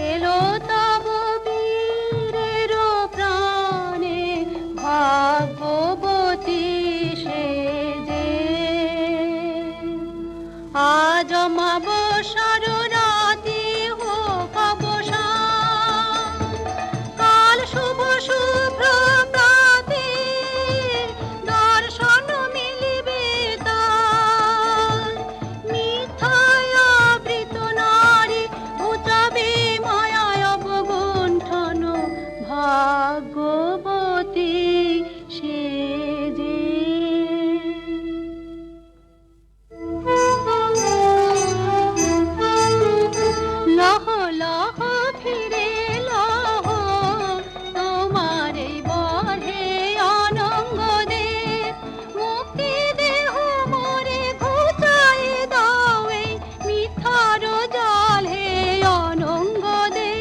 এলো তব বীরের প্রাণে ভাগ্যবতী সে যে আজ অমাবস্যার রাতে হোক অবসান কাল শুভ শুভ্র প্রাতে দর্শন মিলিবে তার মিথ্যায় আবৃত নারী ঘুচাবে মায়ায় অবগুণ্ঠন ভাগ্যবতী সে যে লহ লহ ফিরে লহ তোমার এই বরে অনঙ্গ দে মুক্তি দেহ মোরে ঘুচাই দাও এই মিথ্যার জাল হে অনঙ্গ দে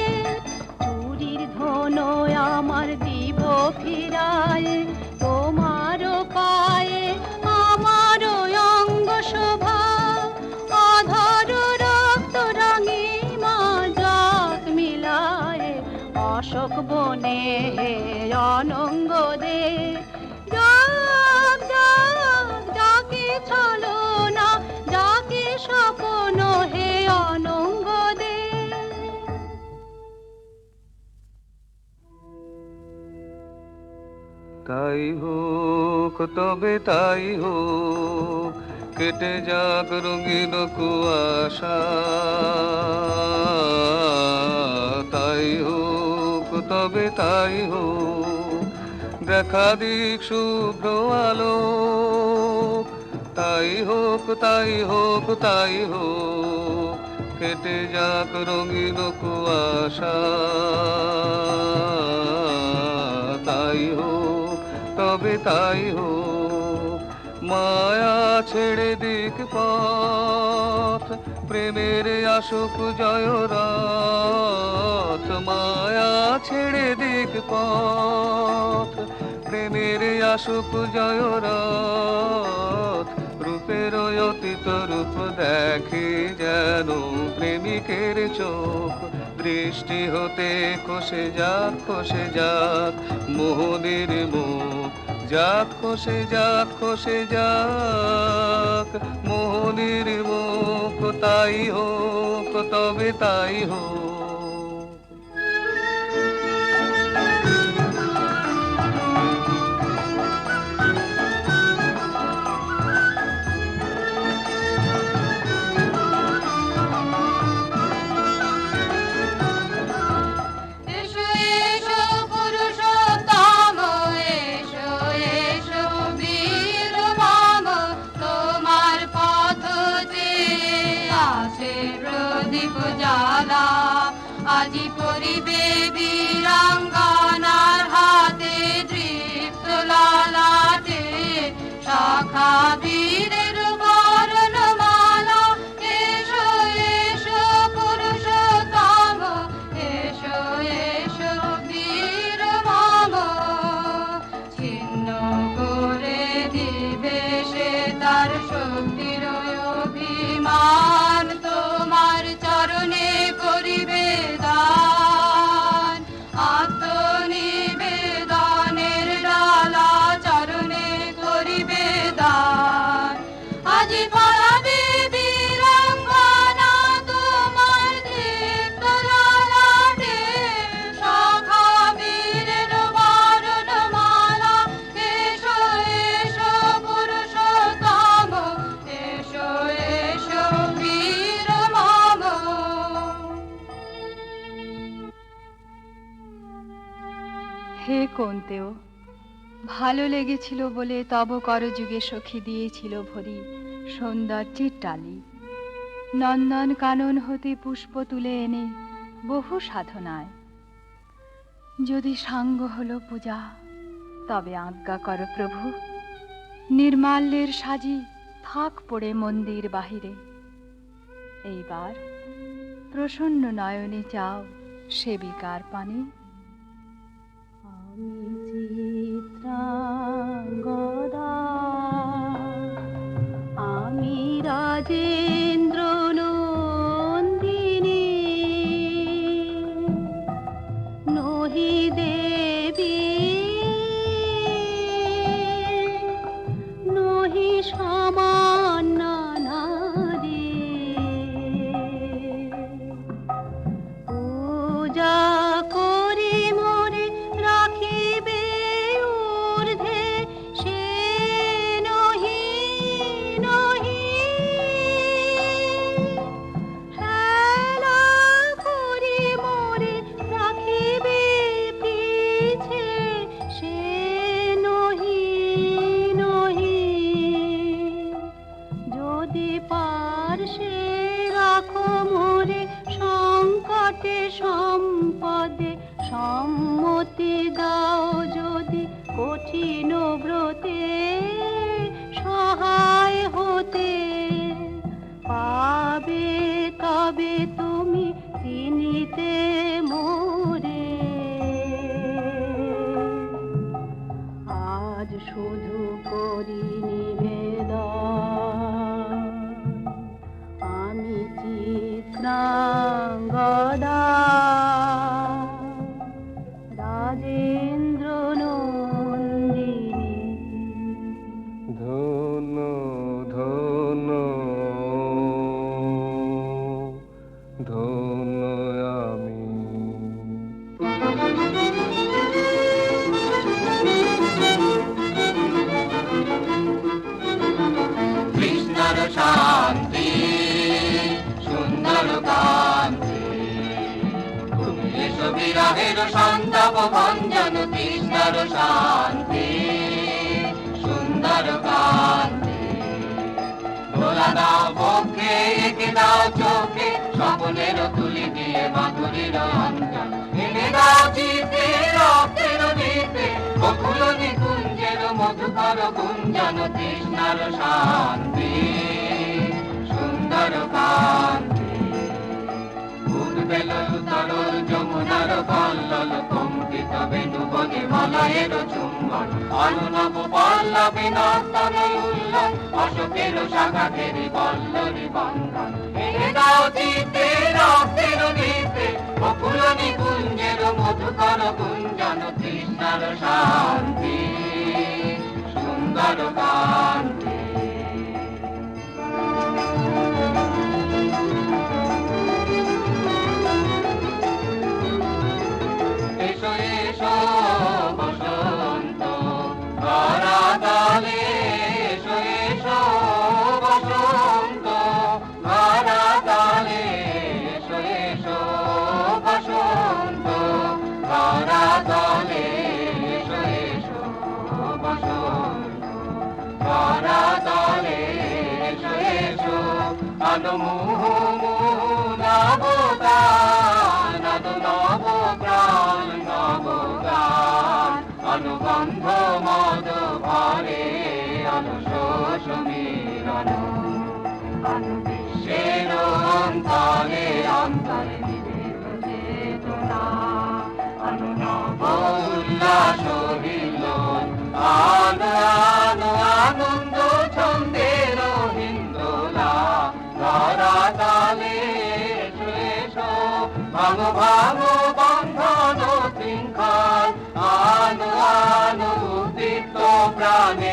চুরির ধন আমার দিব ফিরায় তোমার পায়ে আমার অঙ্গ শোভা আধার রক্ত রাঙিমা জাত মিলায় অশোক বনে হে অনঙ্গ দে যাকে ছলো না যাকে স্বপ্ন হে অনঙ্গ দে তাই হোক তবে তাই হোক কেটে যাক রঙিন কুয়াশা তাই হোক তবে তাই হোক দেখা দিক শুভ্র আলো তাই হোক তাই হোক তাই হোক কেটে যাক রঙিন কুয়াশা তাই হোক তবে তাই হোক মায়া ছেড়ে দিক পথ প্রেমের আসুক জয় রথ মায়া ছেড়ে দিক পথ প্রেমের আসুক জয় রথ রূপের অতীত রূপ দেখে যেন প্রেমিকের চোখ দৃষ্টি হতে খসে যাক মোহনের মুখ যাক খসে যাক মোহনের মুখ তাই হোক তবে তাই হোক প্রদীপ জ্বালা হে কোন্তেও, ভালো লেগেছিল বলে তব করযুগে সখী দিয়েছিল ভরি সৌন্দর্যের টালি। নন্দন কানন হতে পুষ্প তুলে এনে বহু সাধনায়, যদি সাঙ্গ হলো পূজা তবে আজ্ঞা কর প্রভু, নির্মাল্যের সাজি থাক পড়ে মন্দির বাহিরে। এইবার প্রসন্ন নয়নে চাও সেবিকার পানে। আমি চিত্রাঙ্গদা, আমি রাজেন্দ্র নন্দিনী, নহি দেবী নহি সামান্য নারী, পূজা করি মোরে রাখিবে ঊর্ধ্বে, সে নহি নহি হেলা করি মোরে রাখিবে পিছে, সে নহি নহি যদি পার্শ্বে রাখো মোরে সংকটে সম্পদে, সম্মতি দাও যদি কঠিন ব্রতে সহায় হতে, পাবে তবে তুমি চিনিতে মোরে। আজ শুধু করি নিবেদন, আমি চিত্রাঙ্গদা, রাজেন্দ্র নন্দিনী। ধন্য ধন্য ধন্য আমি। কৃষ্ণর শান্তি সুন্দর কান্তি, তুমি এসো বিরহের সন্তাপ ভঞ্জন। কৃষ্ণর শান্তি সুন্দর কান্তি, দোলা দাও পক্ষে এঁকে দাও চোখে, স্বপনের তুলি দিয়ে মাধুরীর অঞ্জন। এনে দাও চিতে রক্তের নিতে, বকুল নিকুঞ্জের মধুকর গুঞ্জন। কৃষ্ণর শান্তি সুন্দর কান্তি, উদ্বেলল তরল যমুনার কল্লোল, কম্পিত বেণুবনে মলয়ের চুম্বন। অনুনব পল্লবে নর্তন উল্লস, অশোকের শাখা ঘেরি পল্লরী বন্ধন। এনে দাও চিতে রক্তের নিতে, বকুল নিকুঞ্জের মধুকর গুঞ্জন। কৃষ্ণর শান্তি সুন্দর কান্তি। এসো এসো বসন্ত ধরাতলে, এসো এসো বসন্ত ধরাতলে, এসো এসো বসন্ত ধরাতলে, এসো এসো বসন্ত ধরাতলে, এসো এসো। আলো মুহু মুহু নবগান, আলো নব প্রাণ নবগান। অনুগন্ধ মদ ভরে আলো শোষ মিলন, আলো বিশ্বের অন্তরে অন্তরে বিবেক চেতনা। আলো নব উল্লাস হিল্লোল, আলো আলো আনন্দ ছন্দের হিন্দোলা। ধরাতলে এসো এসো, ভাঙো ভাঙো বন্ধন শৃঙ্খল, আলো আলো উদ্দীপ্ত প্রাণে